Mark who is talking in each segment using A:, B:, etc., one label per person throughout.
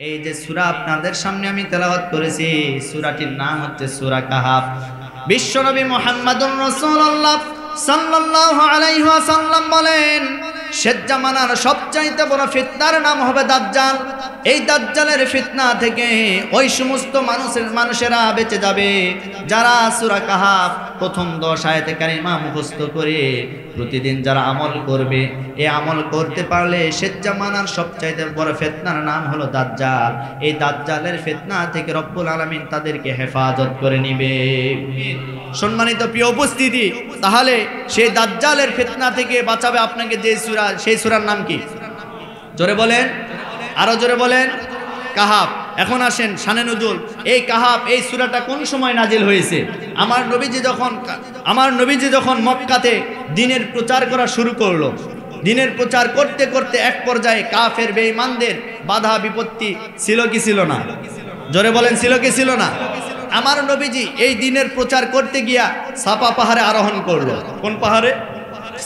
A: এই যে সূরা আপনাদের সামনে আমি তেলাওয়াত করেছি, সূরাটির নাম হচ্ছে সূরা কাহাফ। বিশ্বনবী মুহাম্মদুর রাসূলুল্লাহ সাল্লাল্লাহু আলাইহি ওয়াসাল্লাম বলেন, শেষ জামানার সবচাইতে বড় ফিতনার নাম হবে দাজ্জাল। এই দাজ্জালের ফিতনা থেকে ওই সমস্ত মানুষেরা বেঁচে যাবে যারা সূরা কাহাফ প্রথম 10 আয়াতে কারিমা মুখস্থ করে প্রতিদিন যারা আমল করবে। এই আমল করতে পারলে শেষ জামানার সবচাইতে বড় ফিতনার নাম হলো দাজ্জাল। এই দাজ্জালের ফিতনা থেকে রব্বুল আলামিন তাদেরকে হেফাজত করে নিবে। সম্মানিত প্রিয় উপস্থিতি, তাহলে সেই দাজ্জালের ফিতনা থেকে বাঁচাবে আপনাকে যে সূরা, সেই সূরার নাম কি? জোরে বলেন, আরো জোরে বলেন। কাহাফ। এখন আসেন শানে নুজুল। এই কাহাফ, এই সূরাটা কোন সময় নাজিল হয়েছে? আমার নবীজি যখন মক্কাতে দ্বীনের প্রচার করা শুরু করলো, দ্বীনের প্রচার করতে করতে এক পর্যায়ে কাফের বেঈমানদের বাধা বিপত্তি ছিল কি ছিল না? জোরে বলেন, ছিল কি ছিল না? আমার নবীজি এই দ্বীনের প্রচার করতে গিয়া সাফা পাহাড়ে আরোহণ করলো। কোন পাহাড়ে?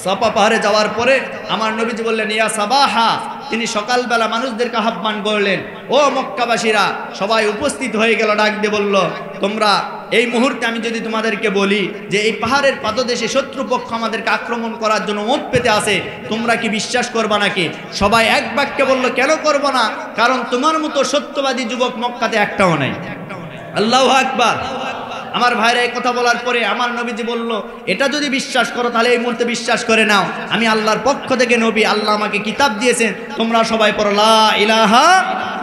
A: সাফা পাহাড়ে যাওয়ার পরে আমার নবীজি বললেন, ইয়া সাবাহা, তিনি সকালবেলা মানুষদেরকে আহ্বান করলেন, ও মক্কাবাসীরা, সবাই উপস্থিত হয়ে গেল। ডাক দিয়ে বলল, তোমরা এই মুহূর্তে আমি যদি তোমাদেরকে বলি যে এই পাহাড়ের পাদদেশে শত্রুপক্ষ আমাদেরকে আক্রমণ করার জন্য ওঁত পেতে আসে, তোমরা কি বিশ্বাস করবা নাকি? সবাই এক বাক্যে বলল, কেন করব না, কারণ তোমার মতো সত্যবাদী যুবক মক্কাতে একটাও নাই। আল্লাহু আকবার। আমার ভাইরা এই কথা বলার পরে আমার নবীজি বলল, এটা যদি বিশ্বাস করো তাহলে এই মুহূর্তে বিশ্বাস করে নাও, আমি আল্লাহর পক্ষ থেকে নবী, আল্লাহ আমাকে কিতাব দিয়েছেন, তোমরা সবাই পড়ো লা ইলাহা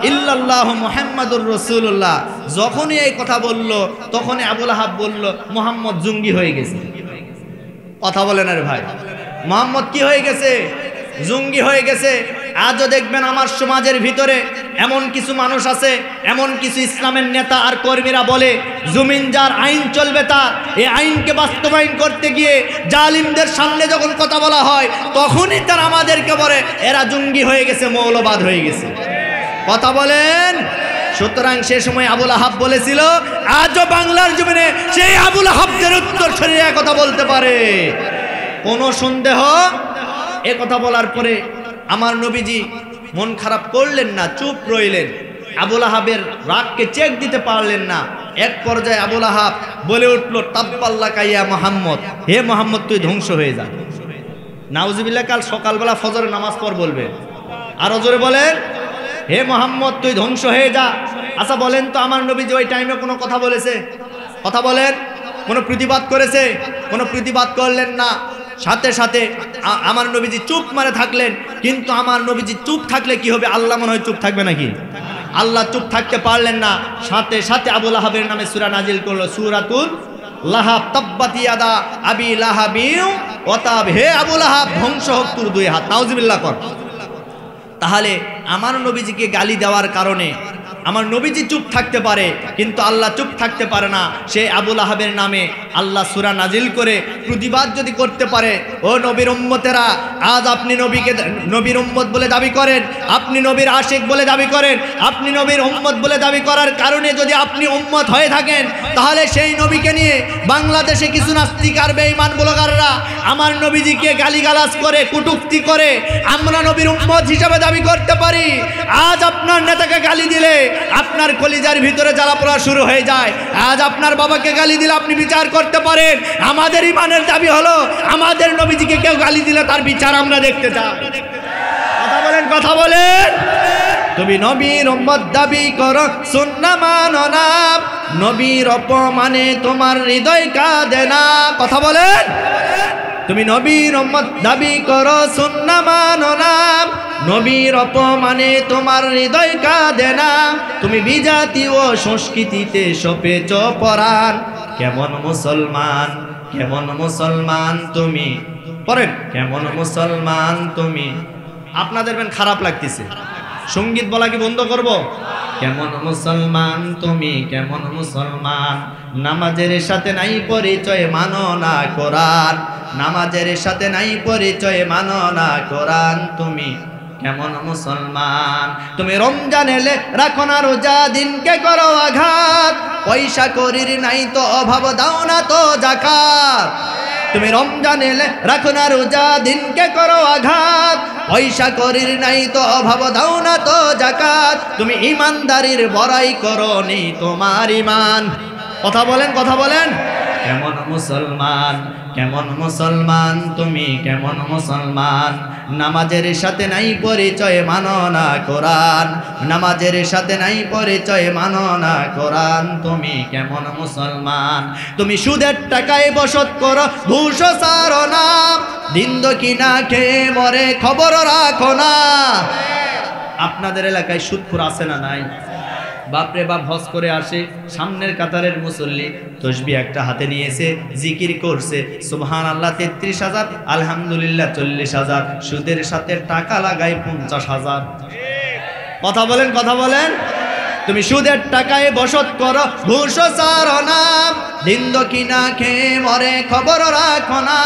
A: ইল্লাল্লাহ মুহাম্মাদুর রাসূলুল্লাহ। যখনই এই কথা বলল তখনই আবু লাহাব বলল, মুহাম্মদ জঙ্গি হয়ে গেছে। কথা বলেন আরে ভাই, মুহাম্মদ কি হয়ে গেছে? জঙ্গি হয়ে গেছে। আজও দেখবেন আমার সমাজের ভিতরে এমন কিছু মানুষ আছে, এমন কিছু ইসলামের নেতা আর কর্মীরা বলে, জমিন যার আইন চলবে তার। এই আইনকে বাস্তবায়ন করতে গিয়ে জালিমদের সামনে যখন কথা বলা হয় তখনই তারা আমাদেরকে বলে এরা জঙ্গি হয়ে গেছে, মৌলবাদ হয়ে গেছে। কথা বলেন। সুতরাং সে সময় আবু লাহাব বলেছিল, আজও বাংলার জমিনে সেই আবু লাহাবদের উত্তর সরিয়ে কথা বলতে পারে, কোনো সন্দেহ? এ কথা বলার পরে আমার নবীজি মন খারাপ করলেন না, চুপ রইলেন। আবু লাহাবের রাগকে চেক দিতে পারলেন না। এক পর্যায়ে আবু লাহাব বলে উঠল, তাব্বাল্লাকা ইয়া মুহাম্মদ, হে মুহাম্মদ তুই ধ্বংস হয়ে যা। নাউজুবিল্লাহ। কাল সকালবেলা ফজরের নামাজ পড় বলবে, আরো জোরে বলেন, হে মুহাম্মদ তুই ধ্বংস হয়ে যা। আচ্ছা বলেন তো, আমার নবীজি ওই টাইমে কোনো কথা বলেছে? কথা বলেন, কোনো প্রতিবাদ করেছে? কোনো প্রতিবাদ করলেন না। সাথে সাথে আমার নবীজি চুপ মারে থাকলেন। কিন্তু আমার নবীজি চুপ থাকলে কি হবে? আল্লাহ মনে হয় চুপ থাকবে নাকি? আল্লাহ চুপ থাকতে পারলেন না। সাথে সাথে আবু লাহাবের নামে সূরা নাজিল করলো, সূরাতুল লাহাব। তাব্বাত ইয়াদা আবি লাহাবিন ওয়া তাব, হে আবু লাহাব ধ্বংস হোক তোর দুই হাত। নাউজুবিল্লাহ কর। তাহলে আমার নবীজিকে গালি দেওয়ার কারণে আমার নবীজি চুপ থাকতে পারে, কিন্তু আল্লাহ চুপ থাকতে পারে না। সে আবু লাহাবের নামে আল্লাহ সূরা নাজিল করে প্রতিবাদ যদি করতে পারে, ও নবীর উম্মতেরা, আজ আপনি নবীকে নবীর উম্মত বলে দাবি করেন, আপনি নবীর আশিক বলে দাবি করেন, আপনি নবীর উম্মত বলে দাবি করার কারণে যদি আপনি উম্মত হয়ে থাকেন, তাহলে সেই নবীকে নিয়ে বাংলাদেশে কিছু নাস্তিক আর বেঈমান ব্লগাররা আমার নবীজিকে গালিগালাজ করে, কটূক্তি করে আমরা নবীর উম্মত হিসাবে দাবি করতে পারি। আজ আপনার নেতাকে গালি দিলে আপনার কলিজার ভিতরে জ্বালা পোড়া শুরু হয়ে যায়। আজ আপনার বাবাকে গালি দিলে আপনি বিচার করতে পারেন। আমাদের ইমানের দাবি হলো, আমাদের নবীজিকে কেউ গালি দিলে তার বিচার আমরা দেখতে চাই। কথা বলেন, কথা বলেন। তুমি নবীর উম্মত দাবি করো, সুন্নাহ মানো না, নবীর অপমানে তোমার হৃদয় কাঁদে না। কথা বলেন। তুমি নবীর উম্মত দাবি করো, সুন্নাহ মানো না, নবীর অপমানে তোমার হৃদয় কাঁদে না। তুমি বিজাতি ও সংস্কৃতিতে সপেছ পরাণ, কেমন মুসলমান, কেমন মুসলমান তুমি। পড়েন, কেমন মুসলমান তুমি। আপনাদের বেন খারাপ লাগতেছে, সঙ্গীত বলা কি বন্ধ করব? কেমন মুসলমান তুমি, কেমন মুসলমান, নামাজের সাথে নাই পরিচয়, মানো না কোরআন, নামাজের সাথে নাই পরিচয়, মানো না কোরআন, তুমি কেমন মুসলমান। তুমি রমজান এলে রাখো না রোজা, দিনকে করো আঘাত, পয়সা করির নাই তো অভাব, দাও না তো যাকাত। তুমি রমজান এলে রাখো না রোজা, দিনকে করো আঘাত, পয়সা করির নাই তো অভাব, দাও না তো যাকাত, তুমি ইমানদারির বড়াই করো নি তোমার ইমান। কথা বলেন, কথা বলেন। কেমন মুসলমান, কেমন মুসলমান তুমি, কেমন মুসলমান, নামাজের সাথে নাই পরিচয়, মানো না কোরআন, নামাজের সাথে নাই পরিচয়, মানো না কোরআন, তুমি কেমন মুসলমান। তুমি সুদের টাকায় বসত করো, ঘুষ ছাড়ো না, দিন দকিনা খেয়ে মরে খবর রাখো না। আপনাদের এলাকায় সুদখোর আছে না নাই? বাপরে বাপ হজ করে আসে, সামনের কাতারের মুসল্লি তসবিহ একটা হাতে নিয়েছে, জিকির করছে সুবহানাল্লাহ ৩৩,০০০, আলহামদুলিল্লাহ ৪০,০০০, সুদের সাথে টাকা লাগায় ৫০,০০০। কথা বলেন, কথা বলেন। তুমি সুদের টাকায় বসত করো, ঘুষ ছাড়ো না, দিন দকিনা খেয়ে মরে খবর রাখো না,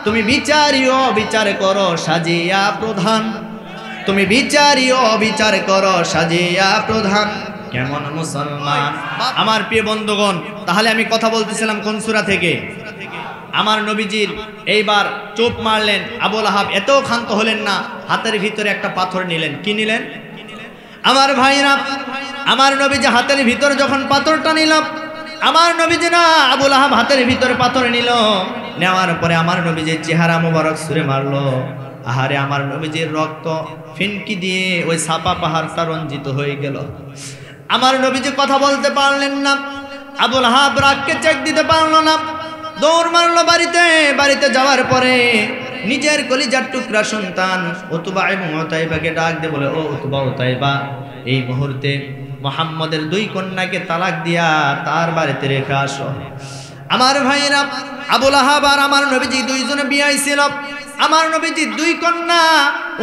A: তুমি বিচারিও বিচার করো সাজিয়া প্রধান, তুমি বিচারিও বিচার করো সাজিয়া প্রধান। কেমন মুসলমান। আমার প্রিয় বন্ধুগণ, তাহলে আমি কথা বলতেছিলাম কোন সূরা থেকে? আমার নবীজির এইবার চোপ মারলেন আবু লাহাব, এত ক্ষান্ত হলেন না, হাতের ভিতরে একটা পাথর নিলেন। কি নিলেন? আমার ভাইরা, আমার নবীজি হাতের ভিতরে যখন পাথরটা নিলাম, আমার নবীজি না আবু লাহাব হাতের ভিতরে পাথর নিল, নেওয়ার পরে আমার নবীজির চেহারা মোবারক ছুঁড়ে মারলো। আহারে, আমার নবীজির রক্ত ফিনকি দিয়ে ওই ছাপা পাহাড়টা রঞ্জিত হয়ে গেল। আমার নবীজি কথা বলতে পারলেন না, আবু লাহাব রাগকে চেক দিতে পারলো না, দৌড় মারলো বাড়িতে। বাড়িতে যাওয়ার পরে নিজের কলিজার টুকরা সন্তান উতবা এবং উতাইবাকে ডাক দিয়ে বলে, ও উতবা, উতাইবা, এই মুহূর্তে মুহাম্মদের 2 কন্যাকে তালাক দিয়া তার বাড়িতে রেখে আসো। আমার ভাইরা, আবু লাহাব আর আমার নবীজি দুইজনে বিয়ে ছিল। আমার নবীজি 2 কন্যা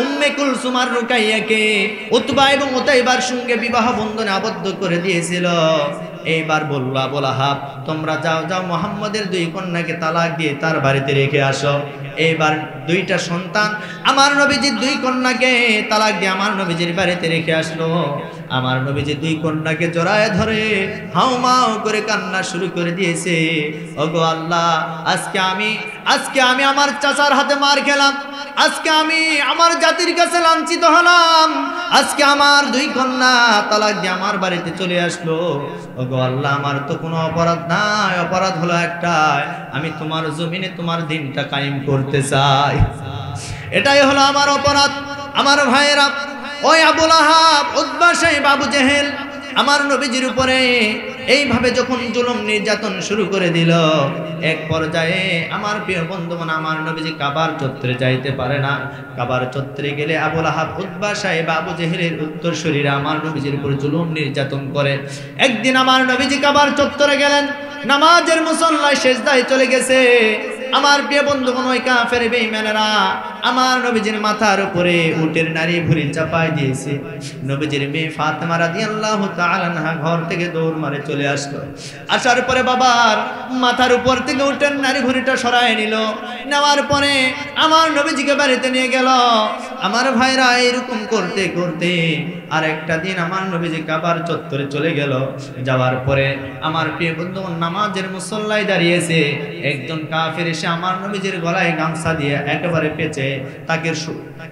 A: উম্মে কুলসুম আর রুকাইয়াকে উতবা এবং উতাইবার সঙ্গে বিবাহ বন্ধনে আবদ্ধ করে দিয়েছিল। এইবার বলল আবু লাহাব, তোমরা যাও যাও, মুহাম্মদের 2 কন্যাকে তালাক দিয়ে তার বাড়িতে রেখে আসো। এইবার 2টা সন্তান আমার নবীজির 2 কন্যাকে তালাক দিয়ে আমার নবীজির বাড়িতে রেখে আসলো। আমার নবীজি 2 কন্যাকে জড়ায় ধরে হাউমাউ করে কান্না শুরু করে দিয়েছে। ওগো আল্লাহ, আজকে আমি আমার চাচার হাতে মার খেলাম, আজকে আমি আমার জাতির কাছে লাঞ্ছিত হলাম, আজকে আমার 2 কন্যা তালাক দিয়ে আমার বাড়িতে চলে আসলো। ওগো আল্লাহ, আমার তো কোনো অপরাধ নাই, অপরাধ হলো একটাই, আমি তোমার জমিনে তোমার দিনটা কায়েম করতে চাই, এটাই হলো আমার অপরাধ। আমার ভাইয়েরা, ওই আবু লাহাব, উতবা সাহেব, আবু জেহেল আমার নবীজির উপরে এইভাবে যখন জুলুম নির্যাতন শুরু করে দিল, এক পর্যায়ে আমার প্রিয় বন্ধুগণ, আমার নবীজি কাবার চত্বরে যাইতে পারে না। কাবার চত্বরে গেলে আবু লাহাব, উতবা সাহেব, আবু জেহেলের উত্তরসূরিরা আমার নবীজির উপর জুলুম নির্যাতন করে। একদিন আমার নবীজি কাবার চত্বরে গেলেন, নামাজের মুসল্লায় সেজদায় চলে গেছে। আমার প্রিয় বন্ধুগণ, ওই কাফের বেঈমানেরা আমার নবীজির মাথার উপরে উটের নারী ভুঁড়ি চাপায় দিয়েছে। নবীজির মেয়ে ফাতেমা রাদিয়াল্লাহু তাআলা আনহা ঘর থেকে দৌড় মারে চলে আসলো। আসার পরে বাবার মাথার উপর থেকে উটের নারী ভুঁড়িটা সরায় নিল। নেওয়ার পরে আমার নবীজিকে বাড়িতে নিয়ে গেল। আমার ভাইরা, এরকম করতে করতে আর একটা দিন আমার নবীজি কাবার চত্বরে চলে গেল। যাওয়ার পরে আমার প্রিয় বন্ধুগণ, নামাজের মুসল্লায় দাঁড়িয়েছে। একজন কাফের এসে আমার নবীজির গলায় গামছা দিয়ে একেবারে পেঁচে তাকে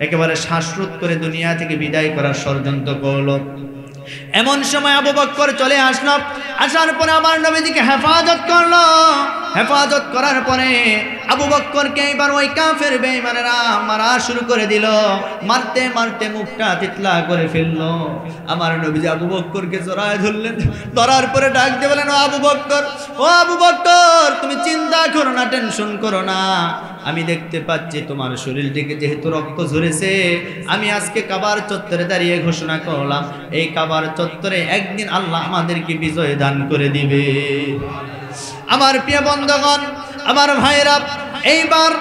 A: একেবারে শ্বাসরোধ করে দুনিয়া থেকে বিদায় করার ষড়যন্ত্র করলো। এমন সময় আবু বকর চলে আসলো। আসার পরে আমার নবীজিকে হেফাজত করলো। হেফাজত করার পরে আবু বকরকে এবার ওই কাফের বেঈমানেরা মারা শুরু করে দিল। মারতে মারতে মুখটা তিতলা করে ফেললো। আমার নবীজি আবু বকরকে জড়ায় ধরলেন। ধরার পরে ডাক দিয়ে বলেন, ও আবু বকর, ও আবু বকর, তুমি চিন্তা করো না, টেনশন করো না। আমি দেখতে পাচ্ছি তোমার শরীর থেকে যেহেতু রক্ত ঝরেছে, আমি আজকে কাবার চত্বরে দাঁড়িয়ে ঘোষণা করলাম, এই কাবার চত্বরে একদিন আল্লাহ আমাদেরকে বিজয় দান করে দিবে। আমার প্রিয় বন্ধুগণ, আমার ভাইরা, এইবার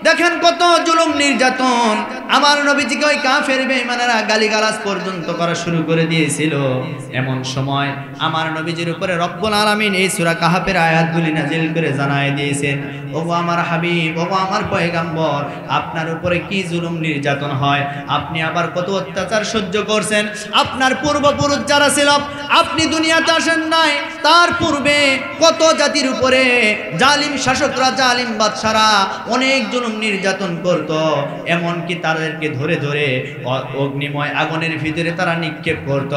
A: দেখেন কত জুলুম নির্যাতন। আমার নবীজিকে ওই কাফের বেঈমানেরা গালিগালাজ পর্যন্ত করা শুরু করে দিয়েছিল। এমন সময় আমার নবীজির উপরে রব্বুল আলামিন এই সূরা কাহাফের আয়াতগুলি নাজিল করে জানায় দিয়েছেন, ওগো আমার হাবিব, ওগো আমার পয়গম্বর, আপনার উপরে কি জুলুম নির্যাতন হয়, আপনি আবার কত অত্যাচার সহ্য করছেন। আপনার পূর্বপুরুষ যারা ছিল, আপনি দুনিয়াতে আসেন নাই, তার পূর্বে কত জাতির উপরে জালিম শাসকরা, জালিম বাদশারা অনেক জুলুম নির্যাতন করত। এমনকি তাদেরকে ধরে ধরে অগ্নিময় আগুনের ভিতরে তারা নিক্ষেপ করত।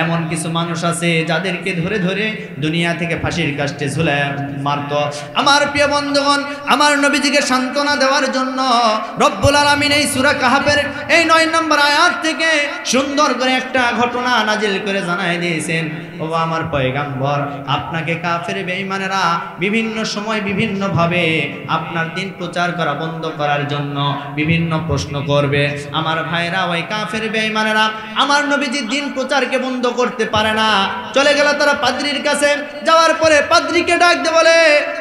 A: এমন কিছু মানুষ আছে যাদেরকে ধরে ধরে দুনিয়া থেকে ফাঁসির কাস্টে ঝুলায় মারত। আমার প্রিয় বন্ধুগণ, আমার নবীজিকে সান্ত্বনা দেওয়ার জন্য রব্বুল আলামিন এই সূরা কাহাফের এই 9 নম্বর আয়াত থেকে সুন্দর করে একটা ঘটনা নাজিল করে জানায় দিয়েছেন, ও আমার পয়গম্বর, আপনাকে কাফের বেঈমানেরা বিভিন্ন সময় বিভিন্ন ভাবে আপনার দিন প্রচার করা বন্ধ করার জন্য বিভিন্ন প্রশ্ন করবে। আমার ভাইরা, ওই কাফের বেঈমানেরা আমার নবীজির দিন প্রচারকে বন্ধ করতে পারে না। চলে গেল তারা পাদ্রীর কাছে, যাওয়ার পরে পাদ্রীকে ডাক দিয়ে বলে,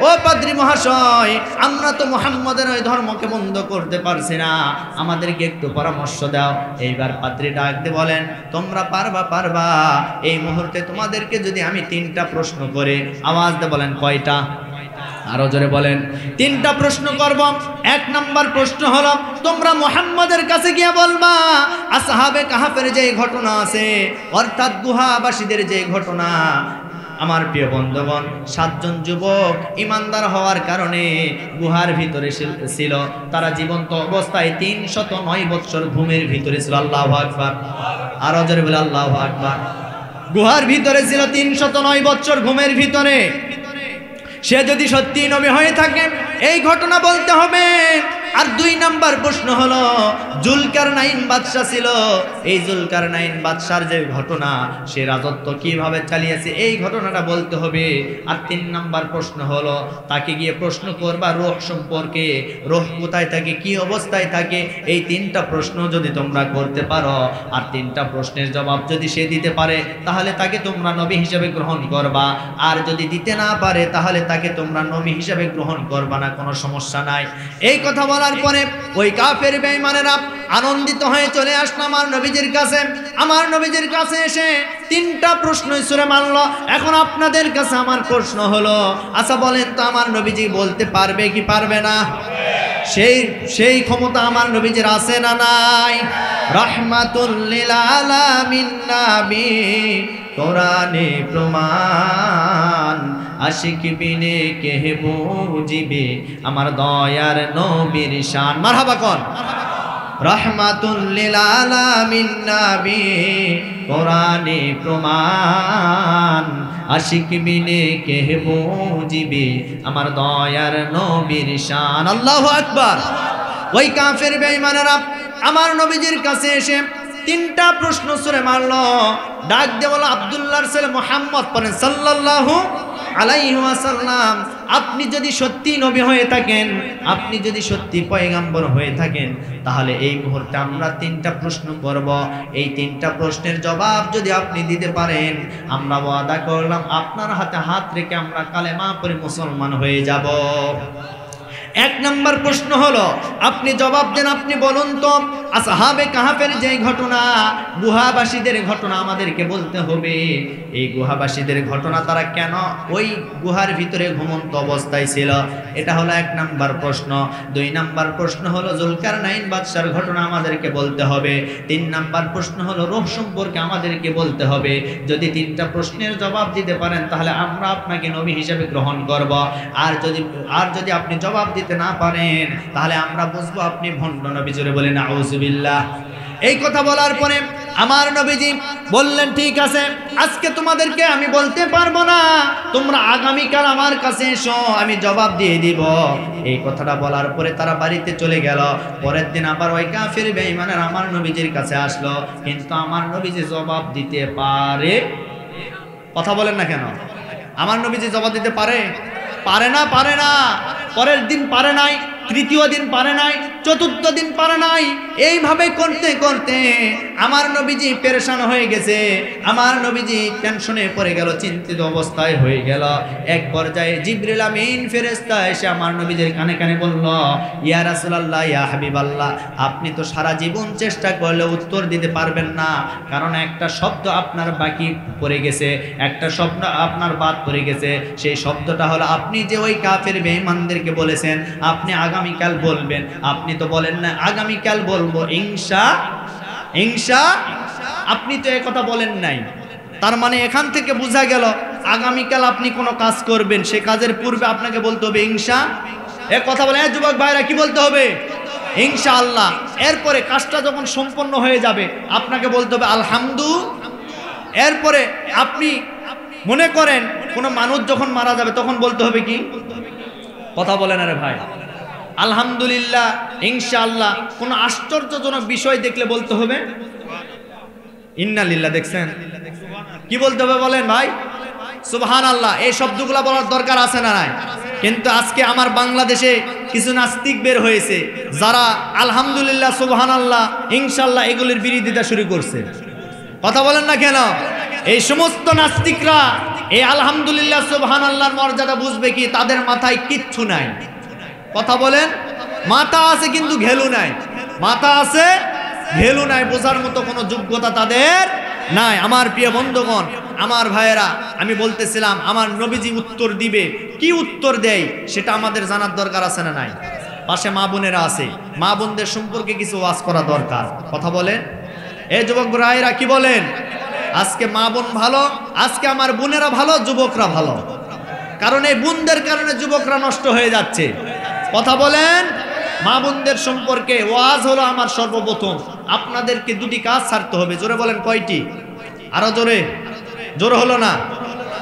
A: ও পাদ্রী মহাশয়, আমরা তো মুহাম্মদের ওই ধর্মকে বন্ধ করতে পারছি না, আমাদেরকে একটু পরামর্শ দাও। এইবার পাদ্রী ডাক দিয়ে বলেন, তোমরা পারবা। এই মুহূর্তে তোমাদেরকে যদি আমি 3টা প্রশ্ন করে, আওয়াজ দিয়ে বলেন কয়টা, আরো জোরে বলেন, 3টা প্রশ্ন করব। 1 নম্বর প্রশ্ন হলো, তোমরা মুহাম্মদের কাছে গিয়ে বলবা আসহাবে কাহাফের যে ঘটনা আছে, অর্থাৎ গুহাবাসীদের যে ঘটনা। আমার প্রিয় বন্ধুগণ, 7 জন যুবক ইমানদার হওয়ার কারণে গুহার ভিতরে ছিল। তারা জীবন্ত অবস্থায় 309 বছর ঘুমের ভিতরে ছিল। আল্লাহু আকবার, আরো জোরে বলে আল্লাহু আকবার। গুহার ভিতরে ছিল 309 বছর ঘুমের ভিতরে। সে যদি সত্যি নবী হয়ে থাকে এই ঘটনা বলতে হবে। আর 2 নম্বর প্রশ্ন হলো, জুলকারনাইন বাদশা ছিল, এই জুলকারনাইন বাদশার যে ঘটনা, সে রাজত্ব কিভাবে চালিয়েছে এই ঘটনাটা বলতে হবে। আর 3 নম্বর প্রশ্ন হলো, তাকে গিয়ে প্রশ্ন করবা রূহ সম্পর্কে, রূহ কোথায় থাকে, কি অবস্থায় থাকে। এই 3টা প্রশ্ন যদি তোমরা করতে পারো আর 3টা প্রশ্নের জবাব যদি সে দিতে পারে, তাহলে তাকে তোমরা নবী হিসেবে গ্রহণ করবা। আর যদি দিতে না পারে, তাহলে তাকে তোমরা নবী হিসেবে গ্রহণ করবা না, কোনো সমস্যা নাই। এই কথা বলার পরে ওই কাফের বেঈমানেরা আনন্দিত হয়ে চলে আসলো আমার নবীজির কাছে। আমার নবীজির কাছে এসে 3টা প্রশ্ন ছুড়ে মারলো। এখন আপনাদের কাছে আমার প্রশ্ন হলো, আচ্ছা বলেন তো, আমার নবীজি বলতে পারবে কি পারবে না? সেই ক্ষমতা আমার নবীজির আছে না নাই? রাহমাতুল লিল আলামিন নবী, কোরআনে প্রমাণ, আশিক বিনে কে বুঝিবে আমার দয়ার নবীর শান। মারহাবা কোন? রাহমাতুল লিল আলামিন নবী, কোরআনে প্রমাণ, আশিক বিনে কে বুঝিবে আমার দয়ার নবীর শান। আল্লাহু আকবার। ওই কাফের বেঈমানেরা আমার নবীজির কাছে এসে 3টা প্রশ্ন ছুড়ে মারলো। ডাক দিয়ে বলো, আব্দুল্লাহর ছেলে মুহাম্মদ পড়েন সাল্লাল্লাহু আলাইহি ওয়াসাল্লাম, আপনি যদি সত্যি নবী হয়ে থাকেন, আপনি যদি সত্যি পয়গম্বর হয়ে থাকেন, তাহলে এই মুহূর্তে আমরা 3টা প্রশ্ন করব। এই 3টা প্রশ্নের জবাব যদি আপনি দিতে পারেন, আমরা ওয়াদা করলাম আপনার হাতে হাত রেখে আমরা কালেমা পড়ে মুসলমান হয়ে যাব। 1 নম্বর প্রশ্ন হলো, আপনি জবাব দেন, আপনি বলুন তো, আসহাবে কাহাফের যে ঘটনা, গুহাবাসীদের ঘটনা আমাদেরকে বলতে হবে। এই গুহাবাসীদের ঘটনা, তারা কেন ওই গুহার ভিতরে ঘুমন্ত অবস্থায় ছিল, এটা হলো 1 নম্বর প্রশ্ন। 2 নম্বর প্রশ্ন হলো জুলকারনাইন বাদশার ঘটনা আমাদেরকে বলতে হবে। 3 নম্বর প্রশ্ন হলো রূহ সম্পর্কে আমাদেরকে বলতে হবে। যদি 3টা প্রশ্নের জবাব দিতে পারেন, তাহলে আমরা আপনাকে নবী হিসেবে গ্রহণ করব। আর যদি আপনি জবাব দিতে না পারেন, তাহলে আমরা বুঝবো আপনি ভণ্ড নবী। জোরে বলেন আউযুবিল্লাহ। এই কথা বলার পরে আমার নবীজি বললেন, ঠিক আছে, আজকে তোমাদেরকে আমি বলতে পারবো না, তোমরা আগামীকাল আমার কাছে এসো, আমি জবাব দিয়ে দিব। এই কথাটা বলার পরে তারা বাড়িতে চলে গেল। পরের দিন আবার ওই কাফের বেঈমানের আমার নবীজির কাছে আসলো, কিন্তু আমার নবীজি জবাব দিতে পারে? কথা বলেন না কেন? আমার নবীজি জবাব দিতে পারে? পারে না। পরের দিন পারে নাই, তৃতীয় দিন পারে নাই, চতুর্থ দিন পারে নাই। এইভাবে করতে করতে আমার নবীজি পেরেশান হয়ে গেছে, আমার নবীজি টেনশনে পড়ে গেল, চিন্তিত অবস্থায় হয়ে গেল। এক পর্যায়ে জিবরিল আমিন ফেরেশতা এসে আমার নবীজির কানে কানে বলল, ইয়া রাসূলুল্লাহ, ইয়া হাবিবাল্লাহ, আপনি তো সারা জীবন চেষ্টা করলে উত্তর দিতে পারবেন না, কারণ একটা শব্দ আপনার বাকি পড়ে গেছে, একটা শব্দ আপনার বাদ পড়ে গেছে। সেই শব্দটা হলো আপনি যে ওই কাফের বেঈমানদেরকে বলেছেন আপনি আগামীকাল বলবেন, আপনি তো বলেন না আগামীকাল বলবো ইনশা, আপনি তো এই কথা বলেন নাই। তার মানে এখান থেকে বোঝা গেল আগামীকাল আপনি কোনো কাজ করবেন, সে কাজের পূর্বে আপনাকে বলতে হবে ইনশা। এ কথা বলে যুবক ভাইরা, কি বলতে হবে? ইনশাআল্লাহ। এরপরে কাজটা যখন সম্পন্ন হয়ে যাবে আপনাকে বলতে হবে আলহামদুলিল্লাহ। এরপরে আপনি মনে করেন কোনো মানুষ যখন মারা যাবে তখন বলতে হবে কি? কথা বলেন আরে ভাই, আলহামদুলিল্লাহ, ইনশাআল্লাহ। কোনো আশ্চর্যজনক বিষয় দেখলে বলতে হবে ইন্নালিল্লাহ। দেখছেন কি বলতে হবে বলেন ভাই? সুবহানাল্লাহ। এই শব্দগুলো বলার দরকার আছে না নাই? কিন্তু আজকে আমার বাংলাদেশে কিছু নাস্তিক বের হয়েছে যারা আলহামদুলিল্লাহ, সুবহানাল্লাহ, ইনশাআল্লাহ এগুলির বিরোধিতা শুরু করছে। কথা বলেন না কেন? এই সমস্ত নাস্তিকরা এই আলহামদুলিল্লাহ, সুবহানাল্লাহর মর্যাদা বুঝবে কি? তাদের মাথায় কিচ্ছু নাই। কথা বলেন, মাথা আছে কিন্তু ঘেলু নাই, মাথা আছে ঘেলু নাই, বোঝার মতো কোনো যোগ্যতা তাদের নাই। আমার প্রিয় বন্ধুগণ, আমার ভাইয়েরা, আমি বলতেছিলাম আমার নবীজি উত্তর দিবে, কি উত্তর দেয় সেটা আমাদের জানার দরকার আছে না নাই? পাশে মা বোনেরা আছে, মা বোনদের সম্পর্কে কিছু ওয়াজ করা দরকার। কথা বলেন এই যুবক ভাইরা, কি বলেন? আজকে মা বোন ভালো, আজকে আমার বোনেরা ভালো, যুবকরা ভালো, কারণ এই বোনদের কারণে যুবকরা নষ্ট হয়ে যাচ্ছে। কথা বলেন, মা বোনদের সম্পর্কে ওয়াজ হলো আমার সর্বপ্রথম আপনাদেরকে দুটি কাজ ছাড়তে হবে। জোরে বলেন কয়টি? আরো জোরে, জোর হলো না।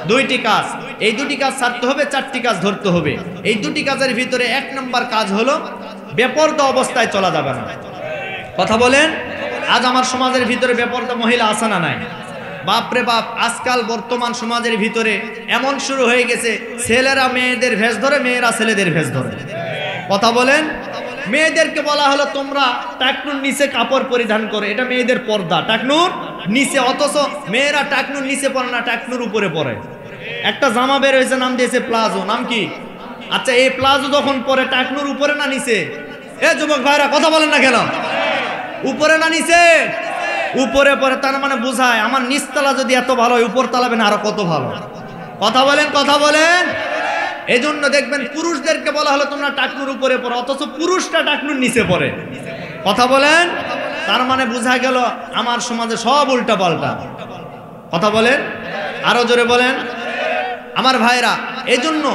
A: দুইটি কাজ, এই দুটি কাজ ছাড়তে হবে, চারটি কাজ ধরতে হবে। এই দুটি কাজের ভিতরে এক নম্বর কাজ হলো বেপরদা অবস্থায় চলা যাবে না। কথা বলেন, আজ আমার সমাজের ভিতরে বেপরদা মহিলা আছে না নাই? বাপরে বাপ, আজকাল বর্তমান সমাজের ভিতরে এমন শুরু হয়ে গেছে, ছেলেরা মেয়েদের ভেষ ধরে, মেয়েরা ছেলেদের ভেষ ধরে। কথা বলেন, মেয়েদেরকে বলা হলো তোমরা টাকনুর নিচে কাপড় পরিধান করো, এটা মেয়েদের পর্দা, টাকনুর নিচে। অথচ মেয়েরা টাকনুর নিচে পরে না, টাকনুর উপরে পরে। একটা জামা বের হয়েছে, নাম দিয়েছে প্লাজো। নাম কি? আচ্ছা, এই প্লাজো যখন পরে টাকনুর উপরে না নিচে? এ যুবক ভাইরা, কথা বলেন না কেন? উপরে না নিচে? উপরে পরে। তার মানে বোঝায় আমার নিচতলা যদি এত ভালো হয়, উপর তালাবেন আরো কত ভালো। কথা বলেন, কথা বলেন। এই জন্য দেখবেন পুরুষদেরকে বলা হলো তোমরা টাকনুর উপরে পড়ো, অথচ পুরুষটা টাকনুর নিচে পড়ে। কথা বলেন, তার মানে বোঝা গেল আমার সমাজে সব উল্টা পাল্টা। কথা বলেন, আরো জোরে বলেন আমার ভাইরা। এই জন্য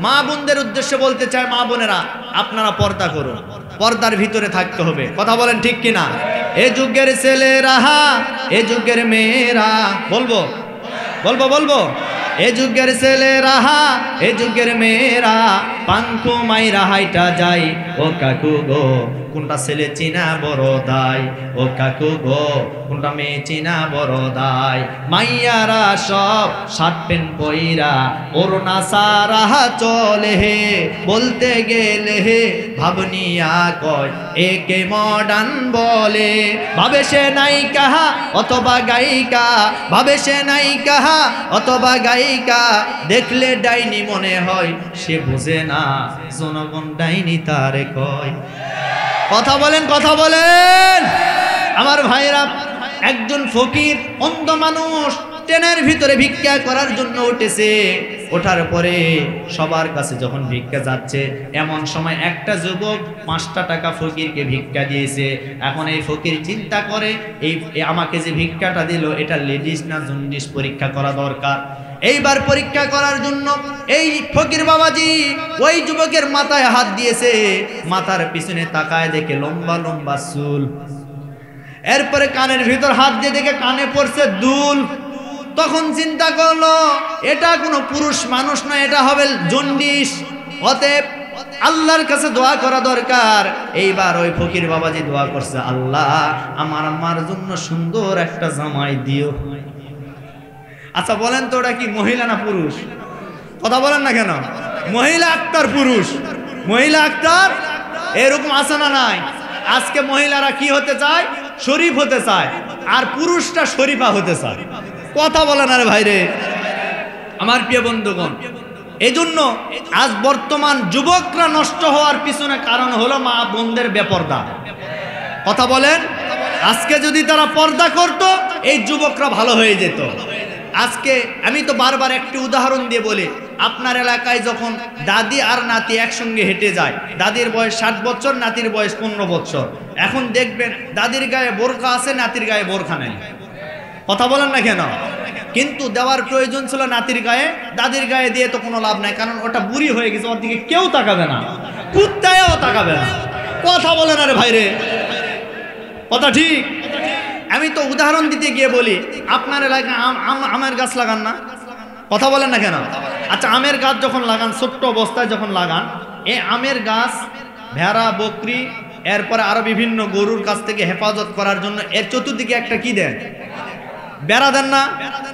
A: মা বোনদের উদ্দেশ্যে বলতে চাই, মা বোনেরা আপনারা পর্দা করুন, পর্দার ভিতরে থাকতে হবে। কথা বলেন ঠিক কিনা? এ যুগের ছেলেরা, এ যুগের মেয়েরা, বলবো বলবো বলবো, এ যুগের ছেলেরা, এ যুগের মেয়েরা, পাঙ্খু মাইরা হাইটা যাই, ও কাকু গো কোনটা ছেলে চিনা বড় দায়, ও কাকু গো কোনটা মেয়ে চিনা বড় দায়। মাইয়ারা সব শার্ট প্যান্ট পইরা, ওড়না সারা চলে হে, বলতে গেলে হে ভাবনিয়া কয় একে মডার্ন বলে। ভাবে সে নায়িকা অথবা গায়িকা, ভাবে সে নায়িকা অথবা গায়িকা, দেখলে ডাইনি মনে হয়, সে বুঝে না জনগণ ডাইনি তারে কয়। কথা বলেন, কথা বলেন আমার ভাইরা। একজন ফকির অন্ধ মানুষ ট্রেনের ভিতরে ভিক্ষা করার জন্য উঠেছে। ওঠার পরে সবার কাছে যখন ভিক্ষা যাচ্ছে, এমন সময় একটা যুবক 5টা টাকা ফকিরকে ভিক্ষা দিয়েছে। এখন এই ফকির চিন্তা করে, এই আমাকে যে ভিক্ষাটা দিল এটা লেডিস না জন্ডিস পরীক্ষা করা দরকার। এইবার পরীক্ষা করার জন্য এই ফকির বাবাজি ওই যুবকের মাথায় হাত দিয়েছে। মাথার পিছনে তাকায় দেখে লম্বা লম্বা চুল। এরপরে কানের ভিতর হাত দিয়ে দেখে কানে পড়ছে দুল। তখন চিন্তা করলো এটা কোনো পুরুষ মানুষ না, এটা হবে জন্ডিস। অতএব আল্লাহর কাছে দোয়া করা দরকার। এইবার ওই ফকির বাবাজি দোয়া করছে, আল্লাহ আমার আম্মার জন্য সুন্দর একটা জামাই দিও। আচ্ছা বলেন তো ওটা কি মহিলা না পুরুষ? কথা বলেন না কেন? মহিলা আক্তার পুরুষ, মহিলা আক্তার এরকম আছে না নাই? আজকে মহিলারা কি হতে চায়? শরীফ হতে চায়, আর পুরুষটা শরীফা হতে চায়। কথা বলে না রে ভাইরে আমার প্রিয় বন্ধুগণ। এই জন্য আজ বর্তমান যুবকরা নষ্ট হওয়ার পিছনে কারণ হলো মা বোনদের বেপরদা। কথা বলেন, আজকে যদি তারা পর্দা করত এই যুবকরা ভালো হয়ে যেত। আজকে আমি তো বারবার একটি উদাহরণ দিয়ে বলি, আপনার এলাকায় যখন দাদি আর নাতি একসঙ্গে হেঁটে যায়, দাদির বয়স 60 বছর, নাতির বয়স 15 বছর, এখন দেখবেন দাদির গায়ে বোরখা আছে, নাতির গায়ে বোরখা নেই। কথা বলেন না কেন? কিন্তু দেওয়ার প্রয়োজন ছিল নাতির গায়ে, দাদির গায়ে দিয়ে তো কোনো লাভ নাই, কারণ ওটা বুড়ি হয়ে গেছে, ওর দিকে কেউ তাকাবে না, কুত্তায়ও তাকাবে না। কথা বলেন আরে ভাইরে, কথা ঠিক। আমি তো উদাহরণ দিতে গিয়ে বলি, আপনার এলাকায় আমের গাছ লাগান না? কথা বলেন না কেন? আচ্ছা, আমের গাছ যখন লাগান, ছোট্ট অবস্থায় যখন লাগান, এই আমের গাছ ভেড়া, বকরি, এরপরে আরো বিভিন্ন গরুর কাছ থেকে হেফাজত করার জন্য এর চতুর্দিকে একটা কি দেন? বেড়া দেন না?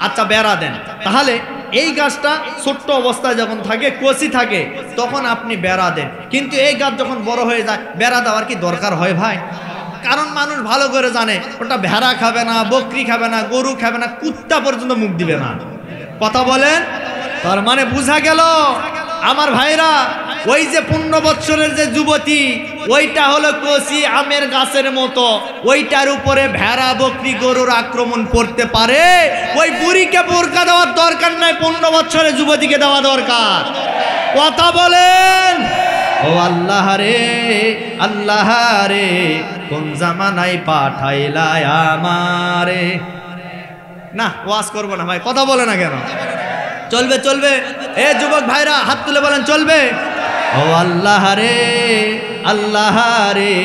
A: আচ্ছা, বেড়া দেন। তাহলে এই গাছটা ছোট্ট অবস্থায় যখন থাকে, কচি থাকে, তখন আপনি বেড়া দেন। কিন্তু এই গাছ যখন বড় হয়ে যায়, বেড়া দেওয়ার কি দরকার হয় ভাই? কারণ মানুষ ভালো করে জানে ওটা ভেড়া খাবে না, বকরি খাবে না, গরু খাবে না, কুত্তা পর্যন্ত মুখ দিবে না। কথা বলেন, তার মানে বুঝা গেল আমার ভাইরা, ওই যে 15 বছরের যে যুবতী, ওইটা হলো কচি আমের গাছের মতো, ওইটার উপরে ভেড়া, বকরি, গরুর আক্রমণ করতে পারে। ওই বুড়িকে বোরকা দেওয়ার দরকার নাই, 15 বছরের যুবতীকে দেওয়া দরকার। কথা বলেন। ও আল্লাহ রে, আল্লাহ রে, কোন জামানায় পাঠাইলা আমারে। না, ওয়াজ করবো না ভাই, কথা বলে না কেন? চলবে চলবে। এ যুবক ভাইরা হাত তুলে বলেন চলবে। ও আল্লাহ রে, আল্লাহ রে,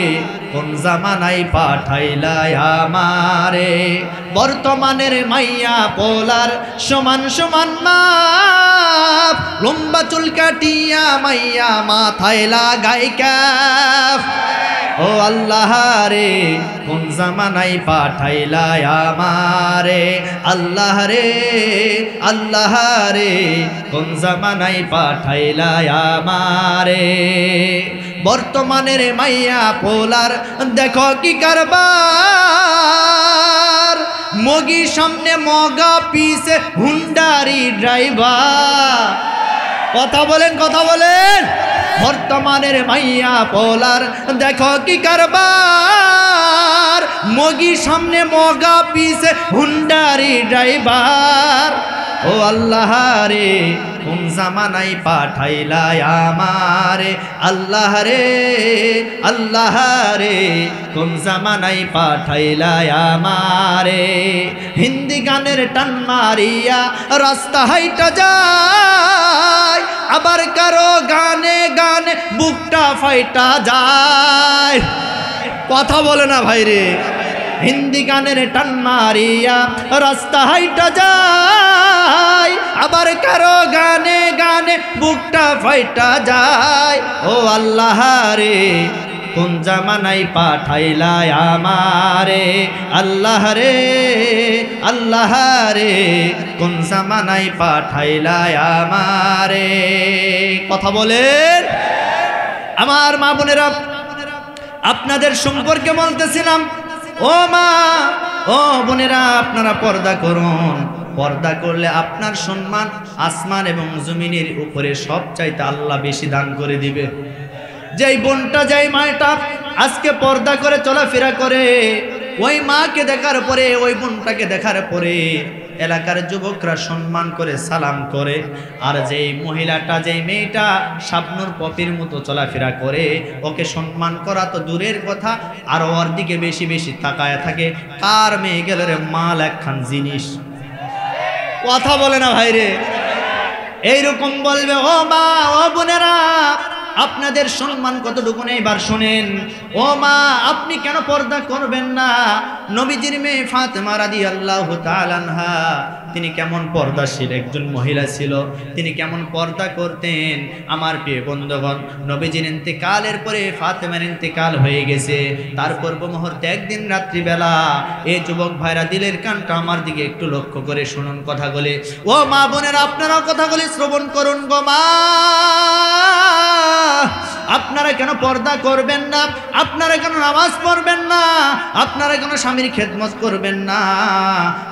A: কোন জামানায় পাঠাইলা আমারে। বর্তমানের মাইয়া পোলার সমান সমান মাপ, লম্বা চুল কাটিয়া মাইয়া মাথায় লাগাই ক্যাপ। ও আল্লাহ রে, কোন জামানায় পাঠাইলা আমারে। আল্লাহ রে, আল্লাহ রে, কোন জামানায় পাঠাইলা আমারে। বর্তমানের মাইয়া পোলার দেখো কি কারবার, মগি সামনে মগা পিছে হুন্ডারি ড্রাইভার। কথা বলেন, কথা বলেন। বর্তমানের মাইয়া পোলার দেখো কি কারবার, মগি সামনে মগা পিছে হুন্ডারি ড্রাইভার। ও আল্লাহ রে, কোন জামানায় পাঠাইলা আমারে। আল্লাহ রে, আল্লাহ রে, কোন জামানায় পাঠাইলা আমারে। হিন্দি গানের টান মারিয়া রাস্তা হাইটা যায়, আবার কারো গানে গানে বুকটা ফাইটা যায়। কথা বলে না ভাইরে। হিন্দি গানের টান মারিয়া রাস্তা হাইটা যায়, আবার কারো গানে গানে বুকটা ফাইটা যায়। ও আল্লাহ রে, কোন জামানায় পাঠাইলা আমারে। আল্লাহ রে, আল্লাহ রে, কোন জামানায় পাঠাইলা আমারে। কথা বলেন আমার মা বোনেরা, আপনাদের সম্পর্কে বলতেছিলাম। ও মা, ও বোনেরা, আপনারা পর্দা করুন। পর্দা করলে আপনার সম্মান আসমান এবং জমিনের উপরে সবচাইতে আল্লাহ বেশি দান করে দিবে। যেই বোনটা, যেই মাটা আজকে পর্দা করে চলাফেরা করে, ওই মাকে দেখার পরে, ওই বোনটাকে দেখার পরে এলাকার যুবকরা সম্মান করে সালাম করে। আর যেই মহিলাটা, যেই মেয়েটা শাবনূর পপির মতো চলাফেরা করে, ওকে সম্মান করা তো দূরের কথা, আর ওর দিকে বেশি বেশি তাকায় থাকে। কার মেয়ে গেল রে, মাল একখান জিনিস। কথা বলে না ভাইরে। এইরকম বলবে। ও মা, ও বোনেরা, আপনাদের সম্মান কতটুকু এবার শোনেন। ও মা, আপনি কেন পর্দা করবেন না? নবীজির মেয়ে ফাতেমা রাদিয়াল্লাহু তাআলা আনহা, তিনি কেমন পর্দাশীল একজন মহিলা ছিল, তিনি কেমন পর্দা করতেন। আমার প্রিয় বন্ধুগণ, নবীজির ইন্তেকালের পরে ফাতেমার ইন্তেকাল হয়ে গেছে। তারপর মুহূর্তে একদিন রাত্রিবেলা, এই যুবক ভাইরা দিলের কানটা আমার দিকে একটু লক্ষ্য করে শুনুন কথাগুলি। ও মা বোনেরা, আপনারাও কথাগুলি শ্রবণ করুন গো মা। আপনারা কেন পর্দা করবেন না? আপনারা কেন নামাজ পড়বেন না? আপনারা কেন স্বামীর খেদমত করবেন না?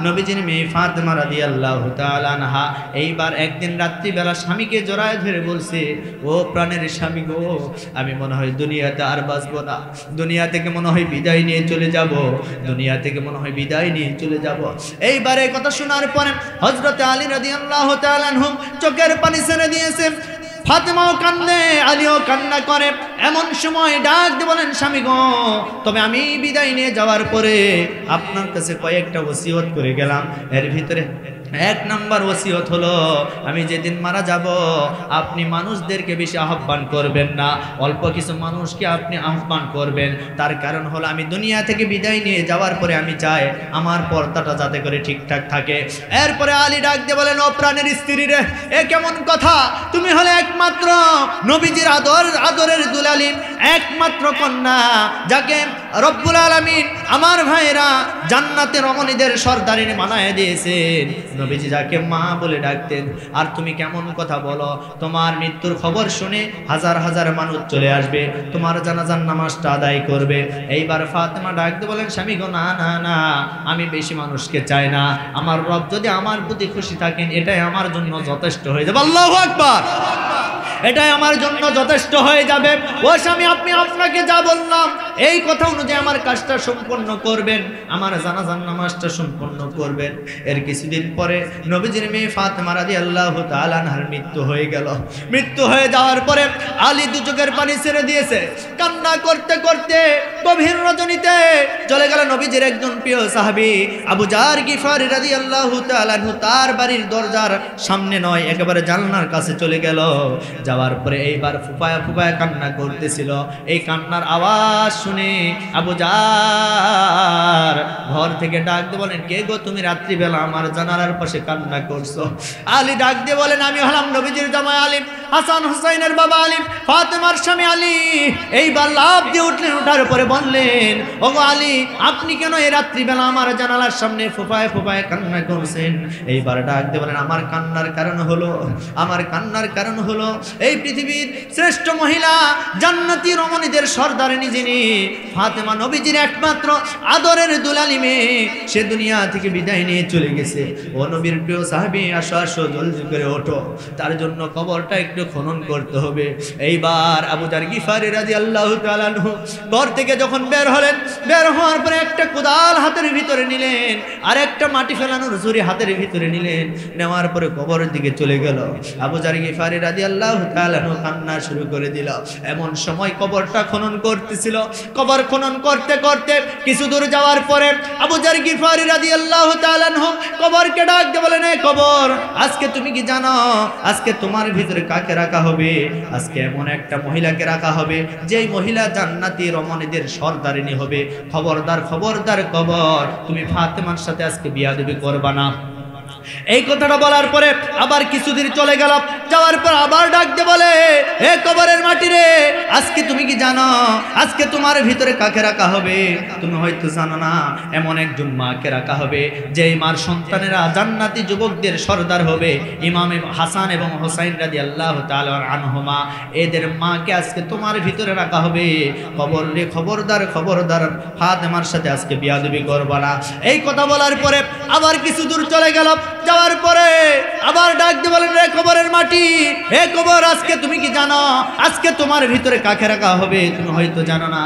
A: নবীজির মেয়ে ফাতেমা রাদিয়াল্লাহু তাআলা আনহা এইবার একদিন রাত্রিবেলা স্বামীকে জড়ায় ধরে বলছে, ও প্রাণের স্বামী গো, আমি মনে হয় দুনিয়াতে আর বাঁচবো না, দুনিয়া থেকে মনে হয় বিদায় নিয়ে চলে যাব, দুনিয়া থেকে মনে হয় বিদায় নিয়ে চলে যাব। এইবারে কথা শোনার পরে হযরতে আলী রাদিয়াল্লাহু তাআলা আনহু চোখের পানি ছেড়ে দিয়েছে। ফাতেমাও কান্দে, আলীও কান্না করে। এমন সময় ডাক দিয়ে বলেন, স্বামী গো, তবে আমি বিদায় নিয়ে যাওয়ার পরে আপনার কাছে কয়েকটা ওসিয়ত করে গেলাম। এর ভিতরে এক নাম্বার ওসিয়ত হলো, আমি যেদিন মারা যাব আপনি মানুষদেরকে বেশি আহ্বান করবেন না, অল্প কিছু মানুষকে আপনি আহ্বান করবেন। তার কারণ হলো আমি দুনিয়া থেকে বিদায় নিয়ে যাওয়ার পরে আমি চাই আমার পর্দাটা যাতে করে ঠিকঠাক থাকে। এরপরে আলী ডাক দিয়ে বলেন, ও প্রাণের স্ত্রী রে, এ কেমন কথা? তুমি হলে একমাত্র নবীজির আদরের দুলালী, একমাত্র কন্যা, যাকে রব্বুল আলামিন আমার ভাইরা জান্নাতের রমণীদের সর্দারিনী বানায় দিয়েছেন, নবীজি যাকে মা বলে ডাকতেন। আর তুমি কেমন কথা বলো? তোমার মৃত্যুর খবর শুনে হাজার হাজার মানুষ চলে আসবে, তোমার জানাজার নামাজটা আদায় করবে। এইবার ফাতেমা ডাকতে বলেন, স্বামী গো, না না না, আমি বেশি মানুষকে চাই না, আমার রব যদি আমার প্রতি খুশি থাকেন এটাই আমার জন্য যথেষ্ট হয়ে যাবে। আল্লাহু আকবার, এটাই আমার জন্য যথেষ্ট হয়ে যাবে। ও স্বামী, আপনি আপনাকে যা বললাম এই কথা অনুযায়ী আমার কাজটা সম্পন্ন করবেন, আমার জানাজার নামাজটা সম্পন্ন করবেন। এর কিছুদিন পরে নবীজির মেয়ে ফাতেমা রাদিয়াল্লাহু তাআলা আনহার মৃত্যু হয়ে গেল। মৃত্যু হয়ে যাওয়ার পরে আলী দু চোখের পানি ছেড়ে দিয়েছে, কান্না করতে করতে গভীর রজনীতে চলে গেল নবীজির একজন প্রিয় সাহাবী আবু জার গিফারি রাদিয়াল্লাহু তাআলা আনহু, তার বাড়ির দরজার সামনে নয়, একেবারে জানলার কাছে চলে গেল। যাওয়ার পরে এইবার ফুপায়া ফুপায়া কান্না করতেছিল। এই কান্নার আওয়াজ শুনে আবু জার ঘর থেকে ডাক দিয়ে বলেন, কে গো তুমি রাত্রিবেলা আমার জানালার পাশে কান্না করছো? আলী ডাক দিয়ে বলেন, আমি হলাম নবীজির জামাই আলী, হাসান হুসাইনের বাবা আলী, ফাতেমার স্বামী আলী। এইবার লাফ দিয়ে উঠলেন, ওঠার পরে বললেন, ওগো আলী, আপনি কেন এই রাত্রিবেলা আমার জানালার সামনে ফুপায় ফুপায় কান্না করছেন? এইবার ডাক দিয়ে বলেন, আমার কান্নার কারণ হলো এই পৃথিবীর শ্রেষ্ঠ মহিলা, জান্নাতি রমণীদের সর্দারিনী যিনি ফাতেমা, নবীজির একমাত্র আদরের দুলালী মেয়ে, সে দুনিয়া থেকে বিদায় নিয়ে চলে গেছে। ও নবীর প্রিয় সাহাবী, আসো আসো, জলদি করে ওঠো, তার জন্য কবরটা একটু খনন করতে হবে। এইবার আবু জার গিফারি রাদিয়াল্লাহু তাআলা আনহু ঘর থেকে যখন বের হলেন, বের হওয়ার পরে একটা কোদাল হাতের ভিতরে নিলেন, আর একটা মাটি ফেলানোর ঝুড়ি হাতের ভিতরে নিলেন। নেওয়ার পরে কবরের দিকে চলে গেল। আবু জার গিফারি রাদিয়াল্লাহু তাআলা আনহু কান্না শুরু করে দিল। এমন সময় কবরটা খনন করতেছিল। কবর খনন করতে করতে কিছু দূর যাওয়ার পরে আবু জার গিফারি রাদিয়াল্লাহু তাআলা আনহু কবরকে ডাক দিয়ে বলেন, এই কবর, আজকে তুমি কি জানো আজকে তোমার ভিতরে কাকে রাখা হবে? আজকে এমন একটা মহিলাকে রাখা হবে যেই মহিলা জান্নাতি রমণীদের সর্দারিনী হবে। খবরদার খবরদার কবর, তুমি ফাতেমার সাথে আজকে বিয়াদবি করবা না। এই কথাটা বলার পরে আবার কিছুদিন চলে গেল। যাওয়ার পর আবার ডাক দিয়ে বলে, হে কবরের মাটি রে, আজকে তুমি কি জানো আজকে তোমার ভিতরে কাকে রাখা হবে? তুমি হয়তো জানো না, এমন একজন মাকে রাখা হবে যেই মার সন্তানেরা জান্নাতি যুবকদের সর্দার হবে। ইমাম হাসান এবং হোসাইন রাদিয়াল্লাহু তাআলা আনহুমা, এদের মাকে আজকে তোমার ভিতরে রাখা হবে। কবর রে, খবরদার খবরদার, ফাতেমার সাথে আজকে বিয়াদবি করবা না। এই কথা বলার পরে আবার কিছু দূর চলে গেল। যাওয়ার পরে আবার ডাক দিয়ে বলেন, রে কবরের মাটি, হে কবর, আজকে তুমি কি জানো আজকে তোমার ভিতরে কাকে রাখা হবে? তুমি হয়তো জানো না,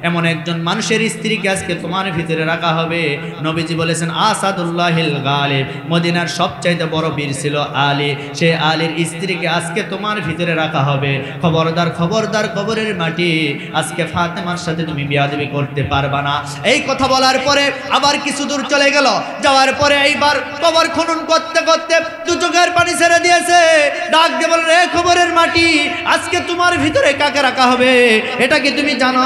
A: এমন একজন মানুষের স্ত্রীকে আজকে তোমার ভিতরে রাখা হবে। নবীজি বলেছেন, আসাদুল্লাহিল গালিব, মদিনার সবচাইতে বড় বীর ছিল আলী, সে আলীর স্ত্রীকে আজকে তোমার ভিতরে রাখা হবে। খবরদার খবরদার কবরের মাটি, আজকে ফাতেমার সাথে তুমি বিয়াদবি করতে পারবা না। এই কথা বলার পরে আবার কিছু দূর চলে গেল। যাওয়ার পরে এইবার কবর খনন করতে করতে দু চোখের পানি ছেড়ে দিয়েছে। ডাক দিয়ে বলেন, রে খবরের মাটি, আজকে তোমার ভিতরে কাকে রাখা হবে? এটা কি তুমি জানো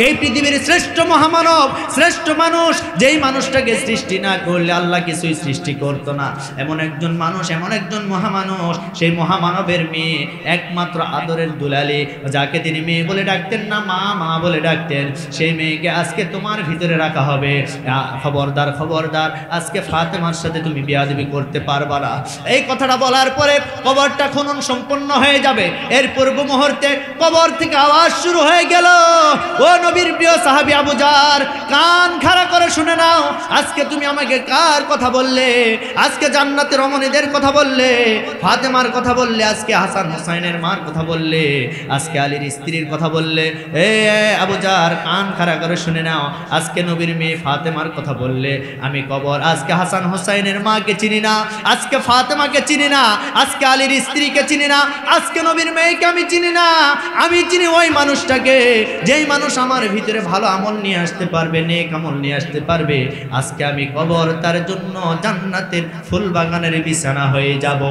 A: এই পৃথিবীর শ্রেষ্ঠ মহামানব, শ্রেষ্ঠ মানুষ, যেই মানুষটাকে সৃষ্টি না করলে আল্লাহ কিছুই সৃষ্টি করতো না, এমন একজন মানুষ, এমন একজন মহামানুষ, সেই মহামানবের মেয়ে, একমাত্র আদরের দুলালী, যাকে তিনি মেয়ে বলে ডাকতেন না, মা মা বলে ডাকতেন, সেই মেয়েকে আজকে তোমার ভিতরে রাখা হবে। খবরদার খবরদার, আজকে ফাতেমার সাথে তুমি বিয়াদবি করতে পারবা না। তাআলা। এই কথাটা বলার পরে কবরটা খনন সম্পন্ন হয়ে যাবে। এর পূর্ব মুহূর্তে কবর থেকে আওয়াজ শুরু হয়ে গেল, ও নবীর প্রিয় সাহাবী আবু জার, কান খাড়া করে শুনে নাও। আজকে তুমি আমাকে কার কথা বললে? আজকে জান্নাতের রমণীদের কথা বললে, ফাতেমার কথা বললে, আজকে হাসান হুসাইনের মার কথা বললে, আজকে আলীর স্ত্রীর কথা বললে। এ আবু জার, কান খাড়া করে শুনে নাও। আজকে নবীর মেয়ে ফাতেমার কথা বললে। আমি কবর আজকে হাসান হুসাইনের মাকে চিনি না, আজকে ফাতেমাকে চিনি না, আজকে আলীর স্ত্রীকে চিনি না, আজকে নবীর মেয়েকে আমি চিনি না। আমি চিনি ওই মানুষটাকে, যেই মানুষ আমার ভিতরে ভালো আমল নিয়ে আসতে পারবে, নেক আমল নিয়ে আসতে পারবে। আজকে আমি কবর তার জন্য জান্নাতের ফুল বাগানের বিছানা হয়ে যাব।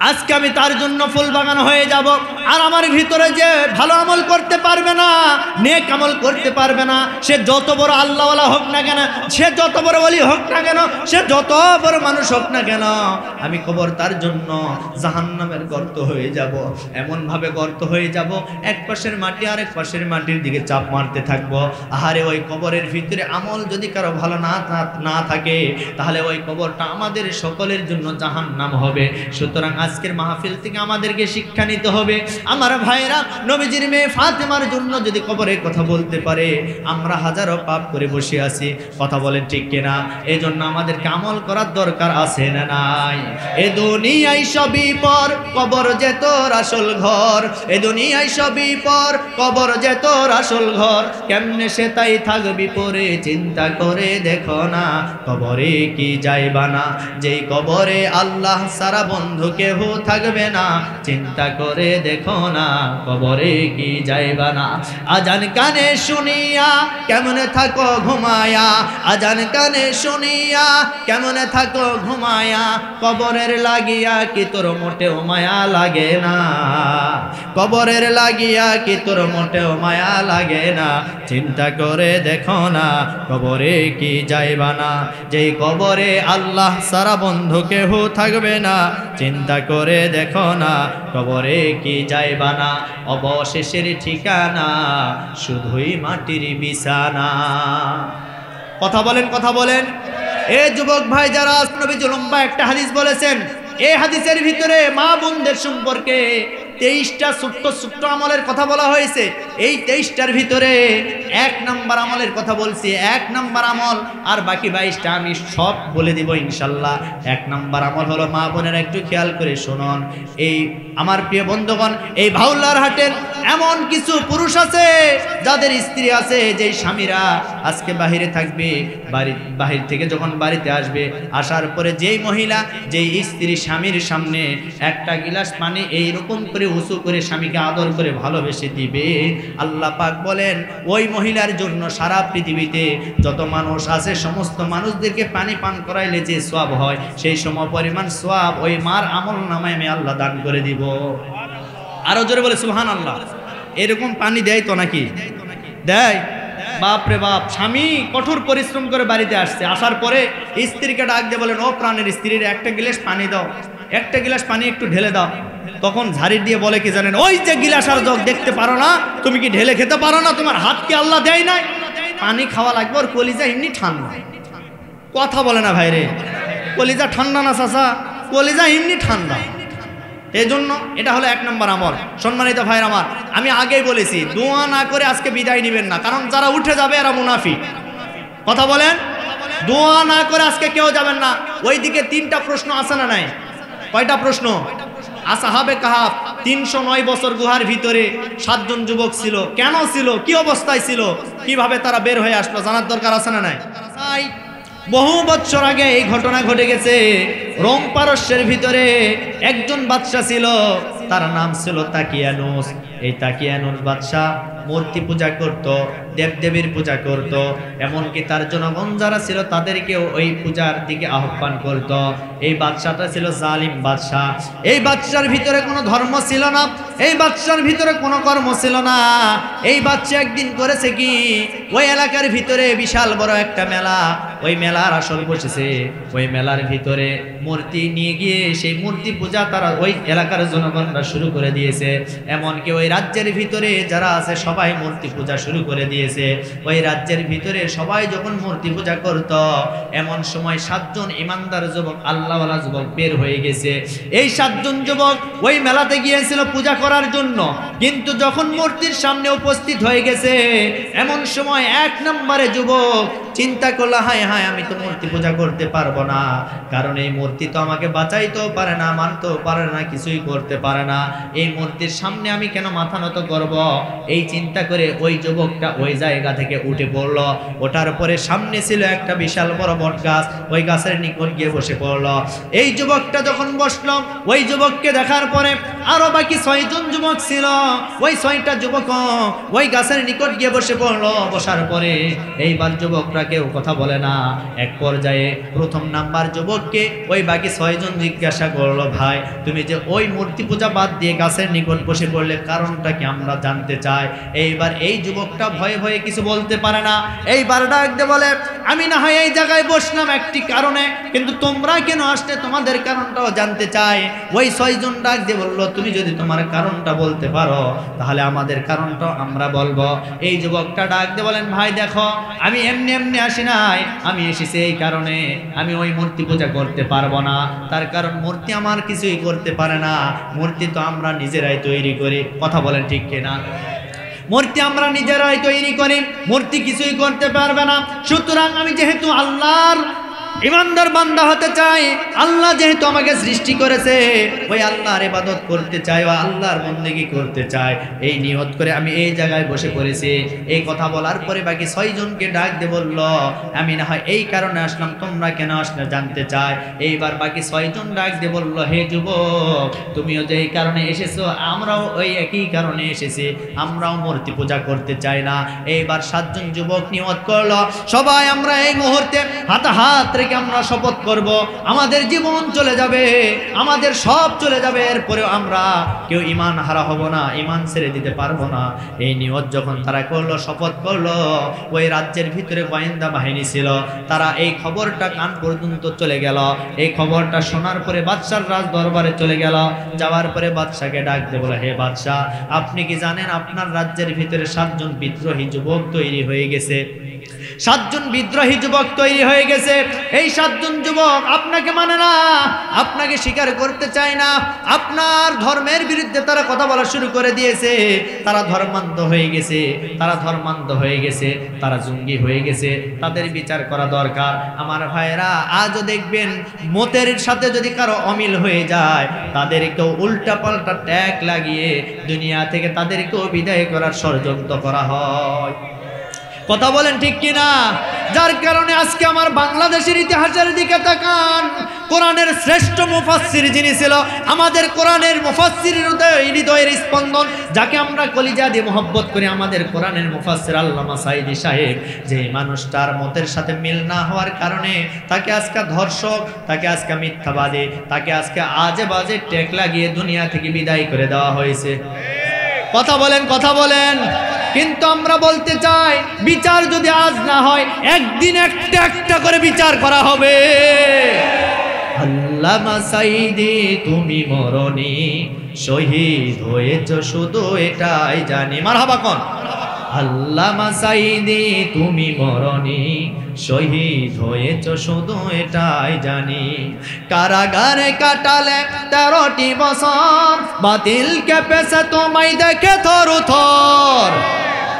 A: আজকে আমি তার জন্য ফুল বাগান হয়ে যাব। আর আমার ভিতরে যে ভালো আমল করতে পারবে না, নেক আমল করতে পারবে না, সে যত বড় আল্লাহওয়ালা হোক না কেন, সে যত বড় ওলি হোক না কেন, সে যত বড় মানুষ হোক না কেন, আমি কবর তার জন্য জাহান্নামের গর্ত হয়ে যাব। এমনভাবে গর্ত হয়ে যাব, এক পাশের মাটি আর এক পাশের মাটির দিকে চাপ মারতে থাকবো। আহারে, ওই কবরের ভিতরে আমল যদি কারো ভালো না থাকে, তাহলে ওই কবরটা আমাদের সকলের জন্য জাহান্নাম হবে। সুতরাং আজকের মাহফিল থেকে আমাদেরকে শিক্ষা নিতে হবে। আমার ভাইরা, নবীজির মেয়ে ফাতেমার জন্য যদি কবরের কথা বলতে পারে, আমরা হাজারো পাপ করে বসে আছি। কথা বলেন ঠিক কিনা? এই জন্য আমাদেরকে আমল করার দরকার আছে না নাই? এ দুনিয়ায় সবই পর, কবর যে তোর আসল ঘর। এ দুনিয়ায় সবই পর, কবর যে তোর আসল ঘর। কেমনে সে তাই থাকবি পরে, চিন্তা করে দেখো না, কবরে কি যাইবা না। যেই কবরে আল্লাহ সারা বন্ধু কেহ থাকবে না, চিন্তা করে দেখো না, কবরে কি যাইবা না। আজান কানে শুনিয়া কেমনে থাকো ঘুমায়া, আজান কানে শুনিয়া কেমনে থাকো ঘুমায়া। কবরের লাগিয়া কি তোর মোটেও মায়া লাগে না, কবরের লাগিয়া কি তোর মোটেও মায়া লাগে না। চিন্তা করে দেখো না, কবরে কি যাইবা না। যেই কবরে আল্লাহ সারা বন্ধু কেহ থাকবে না, চিন্তা করে দেখো না, কবরে কি যাইবা না। অবশেষের ঠিকানা শুধুই মাটির বিছানা। কথা বলেন, কথা বলেন। এ যুবক ভাই যারা, নবী লম্বা একটা হাদিস বলেছেন। এই হাদিসের ভিতরে মা বোনদের সম্পর্কে 23টা ছোট্ট ছোট্ট আমলের কথা বলা হয়েছে। এই 23টার ভিতরে 1 নাম্বার আমলের কথা বলছি, 1 নাম্বার আমল, আর বাকি 22টা আমি সব বলে দিব ইনশাল্লাহ। 1 নাম্বার আমল হলো, মা বোনেরা একটু খেয়াল করে শুনুন। এই আমার প্রিয় বন্ধুগণ, এই ভাউলার হাটের এমন কিছু পুরুষ আছে যাদের স্ত্রী আছে, যেই স্বামীরা আজকে বাহিরে থাকবে, বাহির থেকে যখন বাড়িতে আসবে, আসার পরে যেই মহিলা, যেই স্ত্রী স্বামীর সামনে একটা গিলাস পানি এইরকম করে উঁচু করে স্বামীকে আদর করে ভালোবেসে দিবে, আল্লাহ পাক বলেন ওই মহিলার জন্য সারা পৃথিবীতে যত মানুষ আছে সমস্ত মানুষদেরকে পানি পান করাইলে যে সওয়াব হয়, সেই সমপরিমাণ সওয়াব ওই মার আমল নামায় আমি আল্লাহ দান করে দিব। আরো জোরে বলে সুবহানাল্লাহ। এরকম পানি দেয় তো নাকি? দেয়? বাপ রে বাপ। স্বামী কঠোর পরিশ্রম করে বাড়িতে আসছে, আসার পরে স্ত্রীকে ডাক দিয়ে বলেন, ও প্রাণের স্ত্রীর একটা গিলাস পানি দাও, একটা গিলাস পানি একটু ঢেলে দাও। তখন ঝাড়ি দিয়ে বলে কি জানেন? ওই যে গিলাস আর জগ দেখতে পারো না, তুমি কি ঢেলে খেতে পারো না? তোমার হাত কি আল্লাহ দেয় নাই? পানি খাওয়া লাগবে, ওর কলিজা এমনি ঠান্ডা। কথা বলে না ভাইরে, কলিজা ঠান্ডা না চাচা, কলিজা এমনি ঠান্ডা। এই জন্য এটা হলো 1 নম্বর আমল। সম্মানিত ভাইরা আমার, আমি আগেই বলেছি, দোয়া না করে আজকে বিদায় নেবেন না, কারণ যারা উঠে যাবে এরা মুনাফিক। কথা বলেন, দোয়া না করে আজকে কেউ যাবেন না। ওইদিকে 3টা প্রশ্ন আছে না নাই? কয়টা প্রশ্ন? আসহাবে কাহাফ 309 বছর গুহার ভিতরে 7 জন যুবক ছিল। কেন ছিল? কি অবস্থায় ছিল? কিভাবে তারা বের হয়ে আসলো? জানার দরকার আছে না নাই? বহু বছর আগে এই ঘটনা ঘটে গেছে। রোম পারস্যের ভিতরে একজন বাদশা ছিল, তার নাম ছিল তাকিয়ানুস। এই তাকিয়ানুস বাদশা মূর্তি পূজা করত, দেবদেবীর পূজা করত, এমনকি তার জনগণ যারা ছিল তাদেরকেও ওই পূজার দিকে আহ্বান করত। এই বাদশাটা ছিল জালিম বাদশা। এই বাদশার ভিতরে কোনো ধর্ম ছিল না, এই বাদশার ভিতরে কোনো কর্ম ছিল না। এই বাদশা একদিন করেছে কি, ওই এলাকার ভিতরে বিশাল বড় একটা মেলা, ওই মেলার আসর বসেছে, ওই মেলার ভিতরে মূর্তি নিয়ে গিয়ে সেই মূর্তি পূজা তারা ওই এলাকার জনগণরা শুরু করে দিয়েছে। এমনকি ওই রাজ্যের ভিতরে যারা আছে সবাই মূর্তি পূজা শুরু করে দিয়েছে। ওই রাজ্যের ভিতরে সবাই যখন মূর্তি পূজা করত, এমন সময় 7 জন ইমানদার যুবক, আল্লাহওয়ালা যুবক বের হয়ে গেছে। এই 7 জন যুবক ওই মেলাতে গিয়েছিল পূজা করার জন্য, কিন্তু যখন মূর্তির সামনে উপস্থিত হয়ে গেছে, এমন সময় 1 নম্বরে যুবক চিন্তা করলো, হায় হায় আমি তো মূর্তি পূজা করতে পারবো না, কারণ এই মূর্তি তো আমাকে বাঁচাইতেও পারে না, মানতেও পারে না, কিছুই করতে পারে না, এই মূর্তির সামনে আমি কেন মাথা নত করব। এই চিন্তা করে ওই যুবকটা ওই জায়গা থেকে উঠে পড়লো। ওঠার পরে সামনে ছিল একটা বিশাল বড় বট গাছ, ওই গাছের নিকট গিয়ে বসে পড়লো। এই যুবকটা যখন বসলো, ওই যুবককে দেখার পরে আরো বাকি 6 জন যুবক ছিল, ওই 6টা যুবক ওই গাছের নিকট গিয়ে বসে পড়লো। বসার পরে এইবার যুবকরা কেউ কথা বলে না। এক পর্যায়ে 1 নাম্বার যুবককে ওই বাকি 6 জন জিজ্ঞাসা করলো, ভাই তুমি যে ওই মূর্তি পূজা বাদ দিয়ে গাছের নিকট বসে পড়লে, কারণটা কি আমরা জানতে চাই। এইবার এই যুবকটা ভয়ে ভয়ে কিছু বলতে পারে না। এইবার ডাক দিয়ে বলে, আমি না হয় এই জায়গায় বসলাম একটি কারণে, কিন্তু তোমরা কেন আসলে তোমাদের কারণটাও জানতে চাই। ওই 6 জন ডাক দিয়ে বললো, তুমি যদি তোমার কারণটা বলতে পারো তাহলে আমাদের কারণটাও আমরা বলবো। এই যুবকটা ডাক দিয়ে বলেন, ভাই দেখো আমি এমনি এমনি আসি নাই, আমি এসেছি এই কারণে, আমি ওই মূর্তি পূজা করতে পারবো না। তার কারণ মূর্তি আমার কিছুই করতে পারে না, মূর্তি তো আমরা নিজেরাই তৈরি করি। কথা বলেন ঠিক কিনা? মূর্তি আমরা নিজেরাই তৈরি করি, মূর্তি কিছুই করতে পারবে না। সুতরাং আমি যেহেতু আল্লাহর ইমানদার বান্দা হতে চাই, আল্লাহ যেহেতু আমাকে সৃষ্টি করেছে, ওই আল্লাহর ইবাদত করতে চাই, ওই আল্লাহর বন্দেগী করতে চাই, এই নিয়ত করে আমি এই জায়গায় বসে পড়েছি। এই কথা বলার পরে বাকি 6 জনকে ডাক দিয়ে বলল, আমি না হয় এই কারণে আসলাম, তোমরা কেন আসলে জানতে চাই। এইবার বাকি 6 জন ডাক দিয়ে বলল, হে যুবক তুমিও যে এই কারণে এসেছো, আমরাও ওই একই কারণে এসেছি, আমরাও মূর্তি পূজা করতে চাই না। এইবার 7 জন যুবক নিয়ত করলো, সবাই আমরা এই মুহূর্তে হাত রেখে আমরা শপথ করব, আমাদের জীবন চলে যাবে, আমাদের সব চলে যাবে, এরপরেও আমরা কেউ ঈমান হারা হব না, ঈমান ছেড়ে দিতে পারবো না। এই নিয়ত যখন তারা করলো, শপথ করলো, ওই রাজ্যের ভিতরে গোয়েন্দা বাহিনী ছিল, তারা এই খবরটা কান পর্যন্ত চলে গেল। এই খবরটা শোনার পরে বাদশার রাজ দরবারে চলে গেল। যাওয়ার পরে বাদশাকে ডাক দিয়ে বলে, হে বাদশাহ, আপনি কি জানেন আপনার রাজ্যের ভিতরে 7 জন বিদ্রোহী যুবক তৈরি হয়ে গেছে? 7 জন বিদ্রোহী যুবক তৈরি হয়ে গেছে। এই 7 জন যুবক আপনাকে মানে না, আপনাকে স্বীকার করতে চায় না, আপনার ধর্মের বিরুদ্ধে তারা কথা বলা শুরু করে দিয়েছে। তারা ধর্মান্ধ হয়ে গেছে, তারা ধর্মান্ধ হয়ে গেছে, তারা জঙ্গি হয়ে গেছে, তাদের বিচার করা দরকার। আমার ভাইরা, আজও দেখবেন মতের সাথে যদি কারো অমিল হয়ে যায়, তাদেরকেও উল্টা পাল্টা ট্যাগ লাগিয়ে দুনিয়া থেকে তাদেরকেও বিদায় করার ষড়যন্ত্র করা হয়। কথা বলেন ঠিক কিনা? যার কারণে আজকে আমার বাংলাদেশের ইতিহাসের দিকে তাকান, কোরআনের শ্রেষ্ঠ মুফাসসির যিনি ছিল, আমাদের কোরআনের মুফাসসির হৃদয়ের স্পন্দন, যাকে আমরা কলিজা দিয়ে মহব্বত করি, আমাদের কোরআনের মুফাসসির আল্লামা সাঈদী সাহেব, যে মানুষটার মতের সাথে মিল না হওয়ার কারণে তাকে আজকে ধর্ষক, তাকে আজকে মিথ্যাবাদী, তাকে আজকে আজে বাজে ট্যাগ লাগিয়ে দুনিয়া থেকে বিদায় করে দেওয়া হয়েছে। কথা বলেন, কথা বলেন। কিন্তু আমরা বলতে চাই, বিচার যদি আজ না হয়, একদিন একটা একটা করে বিচার করা হবে। আল্লামা সাঈদী তুমি মরণি, শহীদ হয়েছ শুধু এটাই জানি। মারহাবা কোন? আল্লামা সাঈদী তুমি মরণি, শহীদ হয়েছ শুধু এটাই জানি। কারাগারে কাটালে 13টি বছর, বাতিল কেঁপেছে তোমায় দেখে থরথর।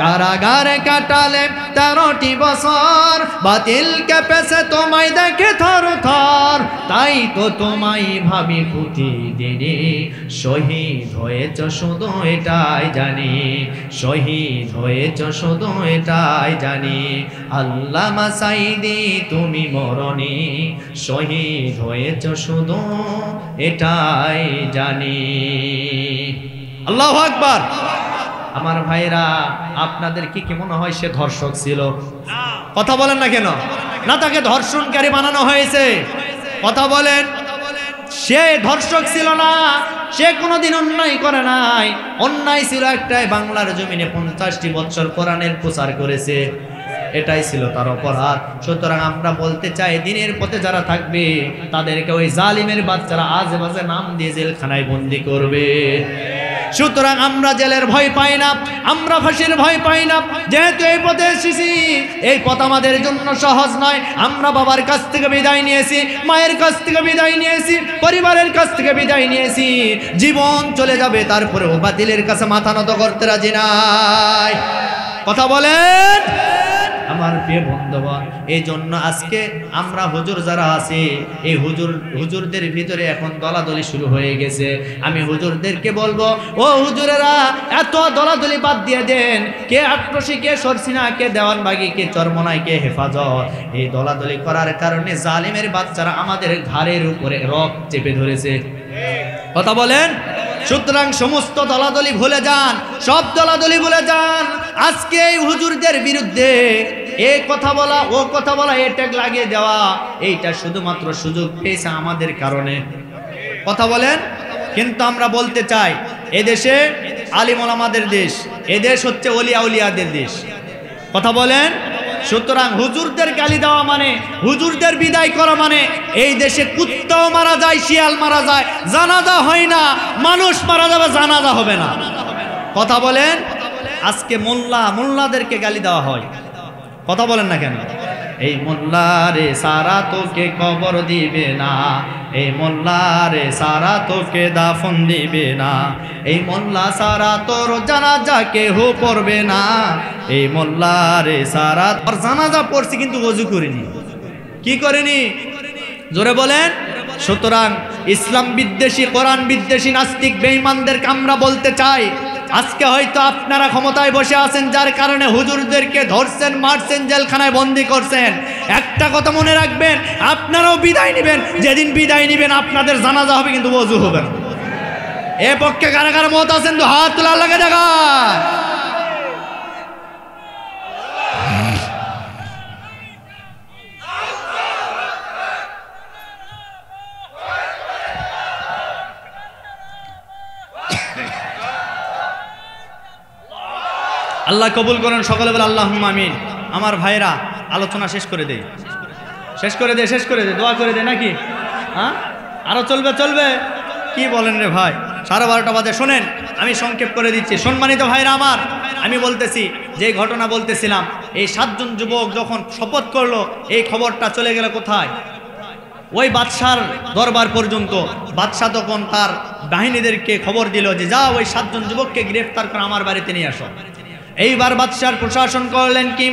A: কারাগারে কাটালে 13টি বছর, বাতিল কেঁপেছে তোমায় দেখে থরথর। তাই তো তোমায় ভাবি প্রতিদিনে, শহীদ হয়েছ শুধু এটাই জানি, শহীদ হয়েছ শুধু এটাই জানি। আল্লামা সাঈদী তুমি মরণি, শহীদ হয়েছ শুধু এটাই জানি। আল্লাহু আকবার। আমার ভাইরা, আপনাদের কি মনে হয় সে ধর্ষক ছিল? কথা বলেন না কেন? না, তাকে ধর্ষণকারী বানানো হয়েছে। কথা বলেন। সে ধর্ষক ছিল না, সে কোনোদিন অন্যায় করে নাই। অন্যায় ছিল একটাই, বাংলার জমিনে 50টি বছর কোরআনের প্রচার করেছে। এটাই ছিল তার অপরাধ। সুতরাং আমরা বলতে চাই দিনের পথে যারা থাকবে তাদেরকে ওই জালিমের বাচ্চারা আজে বাজে নাম দিয়ে জেলখানায় বন্দি করবে। সুতরাং আমরা জেলের ভয় পাই না, আমরা ফাঁসির ভয় পাই না। যেহেতু এই পথে এসেছি, এই পথ আমাদের জন্য সহজ নয়। আমরা বাবার কাছ থেকে বিদায় নিয়েছি, মায়ের কাছ থেকে বিদায় নিয়েছি, পরিবারের কাছ থেকে বিদায় নিয়েছি। জীবন চলে যাবে, তারপরেও বাতিলের কাছে মাথা নত করতে রাজি নাই। কথা বলেন আমার প্রিয় বন্ধুগণ। এই জন্য আজকে আমরা হুজুর যারা আছি, এই হুজুরদের ভিতরে এখন দলাদলি শুরু হয়ে গেছে। আমি হুজুরদেরকে বলবো, ও হুজুরেরা, এত দলাদলি বাদ দিয়ে দেন। কে আক্রোশী, কে সরসিনা, কে দেওয়ানবাগি, কে চরমনাই, কে হেফাজত। এই দলাদলি করার কারণে জালিমের বাচ্চারা আমাদের ঘাড়ের উপরে রক চেপে ধরেছে। কথা বলেন। সুতরাং সমস্ত দলাদলি ভুলে যান, সব দলাদলি ভুলে যান। আজকে এই হুজুরদের বিরুদ্ধে এ কথা বলা, ও কথা বলা, এ ট্যাগ লাগিয়ে দেওয়া, এইটা শুধুমাত্র সুযোগ পেয়েছে আমাদের কারণে। কথা বলেন। কিন্তু আমরা বলতে চাই, এদেশে আলিম ওলামাদের দেশ, এদেশ হচ্ছে ওলিয়া উলিয়াদের দেশ। কথা বলেন। সুতরাং হুজুরদের গালি দেওয়া মানে, হুজুরদের বিদায় করা মানে, এই দেশে কুত্তাও মারা যায়, শিয়াল মারা যায়, জানাজা হয় না, মানুষ মারা যাবে, জানাজা হবে না। কথা বলেন। আজকে মোল্লাদেরকে গালি দেওয়া হয়। কথা বলেন না কেন? এই মোল্লা রে সারা তোকে কবর দিবে না, এই মোল্লা রে সারা তোকে দাফন দিবে না, এই মোল্লা সারা তোর জানাজা কেহ পড়বে না, এই মোল্লা রে সারা তোর জানাজা পড়ছি কিন্তু ওযু করিনি। কি করেনি? জোরে বলেন। সুতরাং ইসলাম বিদ্বেষী, কোরআন বিদ্বেষী নাস্তিক বেঈমানদেরকে আমরা বলতে চাই, আজকে হয়তো আপনারা ক্ষমতায় বসে আছেন, যার কারণে হুজুরদেরকে ধরছেন, মারছেন, জেলখানায় বন্দি করছেন। একটা কথা মনে রাখবেন, আপনারাও বিদায় নেবেন, যেদিন বিদায় নেবেন আপনাদের জানাজা হবে কিন্তু ওযু হবে না। এ পক্ষে কারা কারা মত আছেন তো হাত তোলা লাগে দেখায়। আল্লাহ কবুল করেন, সকলে বলে আল্লাহুম্মা আমিন। আমার ভাইরা, আলোচনা শেষ করে দেই, শেষ করে দে, শেষ করে দে, দোয়া করে দে নাকি? হ্যাঁ, আরো চলবে? চলবে। কি বলেন রে ভাই? 12:30 বাজে। শোনেন, আমি সংক্ষেপ করে দিচ্ছি। সম্মানিত ভাইরা আমার, আমি বলতেছি যে ঘটনা বলতেছিলাম, এই 7 জন যুবক যখন শপথ করলো, এই খবরটা চলে গেল কোথায়? ওই বাদশার দরবার পর্যন্ত। বাদশাহ তখন তার বাহিনীদেরকে খবর দিল যে যাও, ওই 7 জন যুবককে গ্রেফতার করে আমার বাড়িতে নিয়ে আসো। এইবার বাদশার প্রশাসন করলেন কি,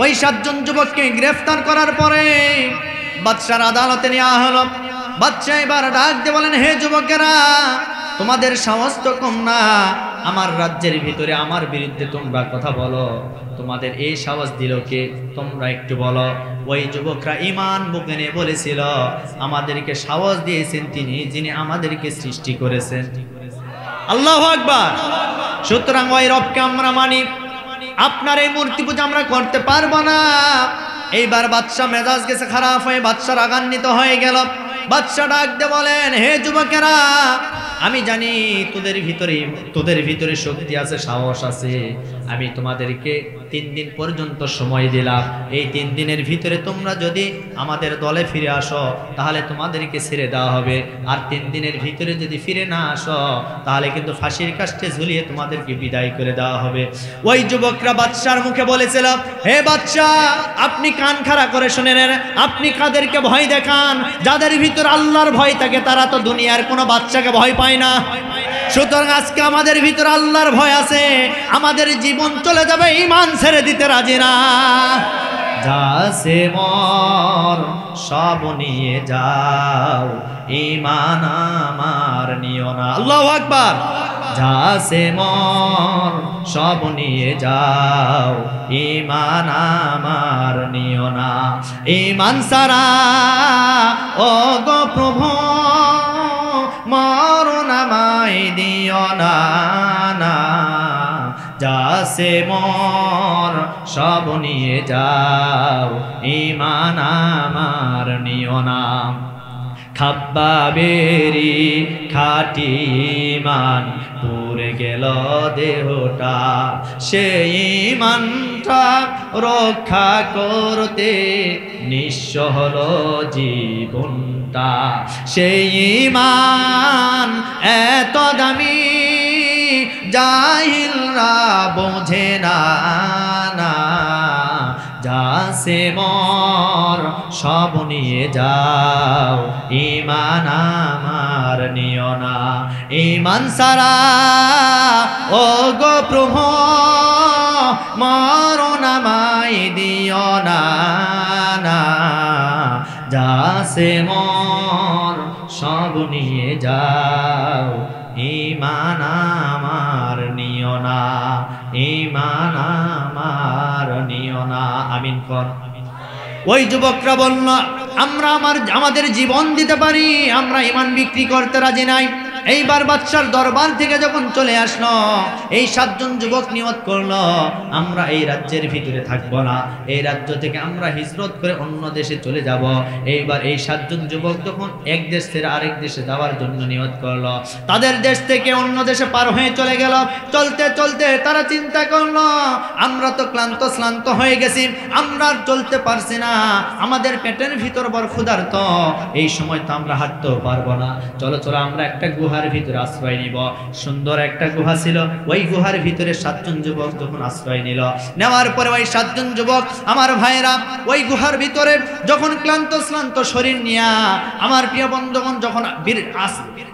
A: ওই 7 জন যুবককে গ্রেফতার করার পরে বাদশার আদালতে নেওয়া হলো। বাদশা এবার ডাক দিয়ে বলেন, হে যুবকেরা, তোমাদের সাহস তো কম না, আমার রাজ্যের ভিতরে আমার বিরুদ্ধে তোমরা কথা বলো। তোমাদের এই সাহস দিল কে? তোমরা একটু বলো। ওই যুবকরা ঈমান বুকে নিয়ে বলেছিল, আমাদেরকে সাহস দিয়েছেন তিনি, যিনি আমাদেরকে সৃষ্টি করেছেন। আল্লাহু আকবার। সুতরাং ওই রবকে আমরা মানি, আপনার এই মূর্তি পূজা আমরা করতে পারবো না। এইবার বাদশা মেজাজ গেছে খারাপ হয়ে, বাদশা রাগান্বিত হয়ে গেল। বাদশা ডাক দিয়ে বলেন, হে যুবকেরা, আমি জানি তোদের ভিতরে শক্তি আছে, সাহস আছে। আমি তোমাদেরকে 3 দিন পর্যন্ত সময় দিলাম। এই 3 দিনের ভিতরে তোমরা যদি আমাদের দলে ফিরে আসো, তাহলে তোমাদেরকে ছেড়ে দেওয়া হবে। আর 3 দিনের ভিতরে যদি ফিরে না আসো, তাহলে কিন্তু ফাঁসির কাস্টে ঝুলিয়ে তোমাদেরকে বিদায় করে দেওয়া হবে। ওই যুবকরা বাদশার মুখে বলেছিল, হে বাদশা, আপনি কান খাড়া করে শুনে নেন, আপনি কাদেরকে ভয় দেখান? যাদের ভিতর আল্লাহর ভয় থাকে তারা তো দুনিয়ার কোনো বাচ্চাকে ভয় পায় না। সুতরাং আজকে আমাদের ভিতর আল্লাহর ভয় আছে, আমাদের জীবন চলে যাবে, ঈমান ছেড়ে দিতে রাজি না। যাসে মর সব নিয়ে যাও, ঈমান আমার নিও না। আল্লাহু আকবার। যাসে মর সব নিয়ে যাও, ঈমান আমার নিও না। ঈমান সারা ও গো প্রভু মরণ আমায় দিও না, না। যাসে মর সব নিয়ে যাও, ঈমান আমার নিও না। খাব্বাবেরি খাটি ঈমান পুড়ে গেল দেহটা, সেই ঈমান ইমানটা রক্ষা করতে নিঃস্ব হলো জীবনটা। সেই ইমান এত দামি জাহিলরা বোঝে না, যা সে মর সব নিয়ে যাও, ইমান আমার নিও না। ইমান সারা ও গো প্রভু মরণ আমায় দিও না, যা সে মর সব নিয়ে যাও, ইমান আমার নিও না, ইমান আমার নিও না। আমিন কর। ওই যুবকরা বলল, আমরা আমাদের জীবন দিতে পারি, আমরা ইমান বিক্রি করতে রাজি নাই। এইবার বাদশার দরবার থেকে যখন চলে আসলো, এই 7 জন যুবক নিয়ত করলো, আমরা এই রাজ্যের ভিতরে থাকবো না, এই রাজ্য থেকে আমরা হিজরত করে অন্য দেশে চলে যাব। এইবার এই 7 জন যুবক যখন এক দেশ থেকে আরেক দেশে যাওয়ার জন্য নিয়ত করলো, তাদের দেশ থেকে অন্য দেশে পার হয়ে চলে গেল। চলতে চলতে তারা চিন্তা করলো, আমরা তো ক্লান্ত হয়ে গেছি, আমরা আর চলতে পারছি না, আমাদের পেটের ভিতর বড় ক্ষুধার্ত, এই সময় তো আমরা হাঁটতেও পারবো না, চলো আমরা একটা গুহার ভিতরে আশ্রয় নিব। সুন্দর একটা গুহা ছিল, ওই গুহার ভিতরে 7 জন যুবক যখন আশ্রয় নিল, নেওয়ার পরে ওই 7 জন যুবক আমার ভাইরা ওই গুহার ভিতরে যখন ক্লান্ত শরীর নিয়ে আমার প্রিয় বন্ধুগণ যখন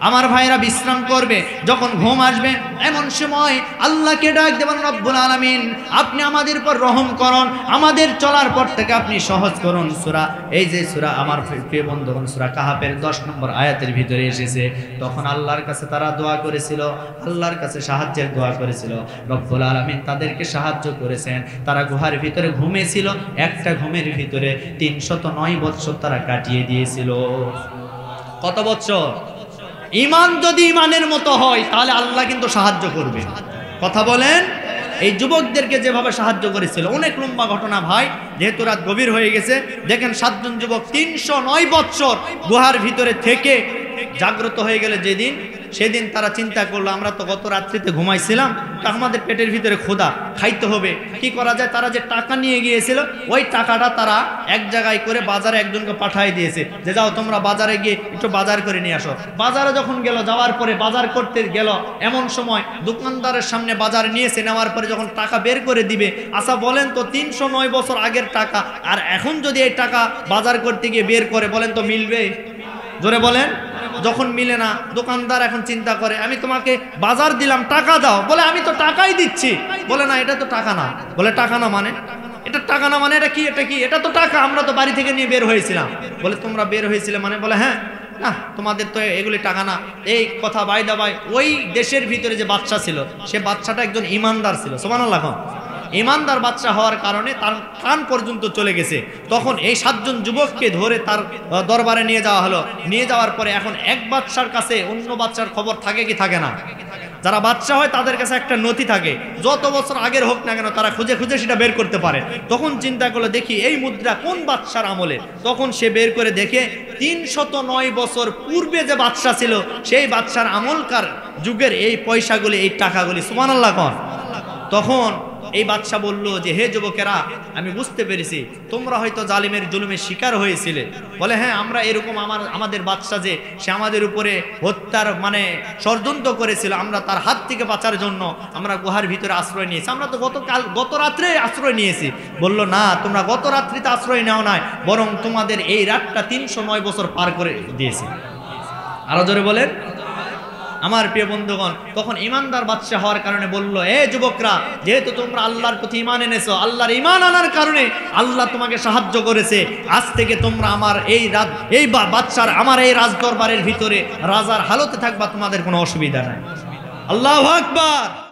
A: আমার ভাইরা বিশ্রাম করবে, যখন ঘুম আসবে, এমন সময় আল্লাহকে ডাক দেবেন, রব্বুল আলামিন আপনি আমাদের উপর রহম করুন, আমাদের চলার পথ থেকে আপনি সহজ করুন। সূরা, এই যে সূরা আমার প্রিয় বন্ধুগণ সূরা কাহাফের 10 নম্বর আয়াতের ভিতরে এসেছে। তখন আল্লাহর কাছে তারা দোয়া করেছিল, আল্লাহর কাছে সাহায্যের দোয়া করেছিল, রব্বুল আলামিন তাদেরকে সাহায্য করেছেন। তারা গুহার ভিতরে ঘুমিয়েছিল, একটা ঘুমের ভিতরে 309 বছর তারা কাটিয়ে দিয়েছিল। কত বছর? ঈমান যদি ঈমানের মতো হয় তাহলে আল্লাহ কিন্তু সাহায্য করবে। কথা বলেন। এই যুবকদেরকে যেভাবে সাহায্য করেছিল, অনেক লম্বা ঘটনা ভাই, যেহেতু রাত গভীর হয়ে গেছে। দেখেন 7 জন যুবক 309 বছর গুহার ভিতরে থেকে জাগ্রত হয়ে গেলে যেদিন, সেদিন তারা চিন্তা করলো, আমরা তো গত রাত্রিতে ঘুমাইছিলাম, তা আমাদের পেটের ভিতরে ক্ষুধা, খাইতে হবে, কি করা যায়? তারা যে টাকা নিয়ে গিয়েছিল, ওই টাকাটা তারা এক জায়গায় করে বাজারে একজনকে পাঠিয়ে দিয়েছে, যে যাও তোমরা বাজারে গিয়ে একটু বাজার করে নিয়ে আসো। বাজারে যখন গেল, যাওয়ার পরে বাজার করতে গেল, এমন সময় দোকানদারের সামনে বাজার নিয়েছে, নেওয়ার পরে যখন টাকা বের করে দিবে, আচ্ছা বলেন তো 309 বছর আগের টাকা আর এখন যদি এই টাকা বাজার করতে গিয়ে বের করে, বলেন তো মিলবে? জোরে বলেন। যখন মিলে না, দোকানদার এখন চিন্তা করে, আমি তোমাকে বাজার দিলাম, টাকা দাও, বলে আমি তো টাকাই দিচ্ছি, বলে না এটা তো টাকা না, বলে টাকা না মানে, এটা টাকা না মানে এটা কি? এটা কি? এটা তো টাকা, আমরা তো বাড়ি থেকে নিয়ে বের হয়েছিলাম। বলে তোমরা বের হয়েছিলে মানে? বলে হ্যাঁ। না, তোমাদের তো এগুলি টাকা না। এই কথা বাই দাবাই ওই দেশের ভিতরে যে বাচ্চা ছিল, সে বাচ্চাটা একজন ইমানদার ছিল। সুবহানাল্লাহ। ইমানদার বাচ্চা হওয়ার কারণে তার কান পর্যন্ত চলে গেছে। তখন এই 7 জন যুবককে ধরে তার দরবারে নিয়ে যাওয়া হলো। নিয়ে যাওয়ার পরে এখন এক বাচ্চার কাছে অন্য বাচ্চার খবর থাকে কি থাকে না? যারা বাচ্চা হয় তাদের কাছে একটা নথি থাকে, যত বছর আগের হোক না কেন তারা খুঁজে খুঁজে সেটা বের করতে পারে। তখন চিন্তা করলো, দেখি এই মুদ্রা কোন বাচ্চার আমলে। তখন সে বের করে দেখে 309 বছর পূর্বে যে বাচ্চা ছিল, সেই বাচ্চার আমলকার যুগের এই পয়সাগুলি, এই টাকাগুলি। সুবহানাল্লাহ। তখন এই বাদশা বলল যে, হে যুবকেরা, আমি বুঝতে পেরেছি তোমরা হয়তো জালিমের জুলুমের শিকার হয়েছিলে। বলে হ্যাঁ, আমরা এরকম, আমাদের বাদশা যে সে আমাদের উপরে হত্যার মানে ষড়যন্ত্র করেছিল, আমরা তার হাত থেকে বাঁচার জন্য আমরা গুহার ভিতরে আশ্রয় নিয়েছি। আমরা তো গত রাত্রে আশ্রয় নিয়েছি। বলল না, তোমরা গত রাত্রিতে আশ্রয় নেও নাই, বরং তোমাদের এই রাতটা 309 বছর পার করে দিয়েছি। আরো জোরে বলেন। আমার প্রিয় বন্ধুগণ, তখন ইমানদার বাদশা হওয়ার কারণে বলল, এ যুবকরা, যেহেতু তোমরা আল্লাহর প্রতি ঈমান এনেছো, আল্লাহর ঈমান আনার কারণে আল্লাহ তোমাকে সাহায্য করেছে, আজ থেকে তোমরা আমার এই বাদশার আমার এই রাজদরবারের ভিতরে রাজার হালতে থাকবা, তোমাদের কোনো অসুবিধা নাই। আল্লাহু আকবার।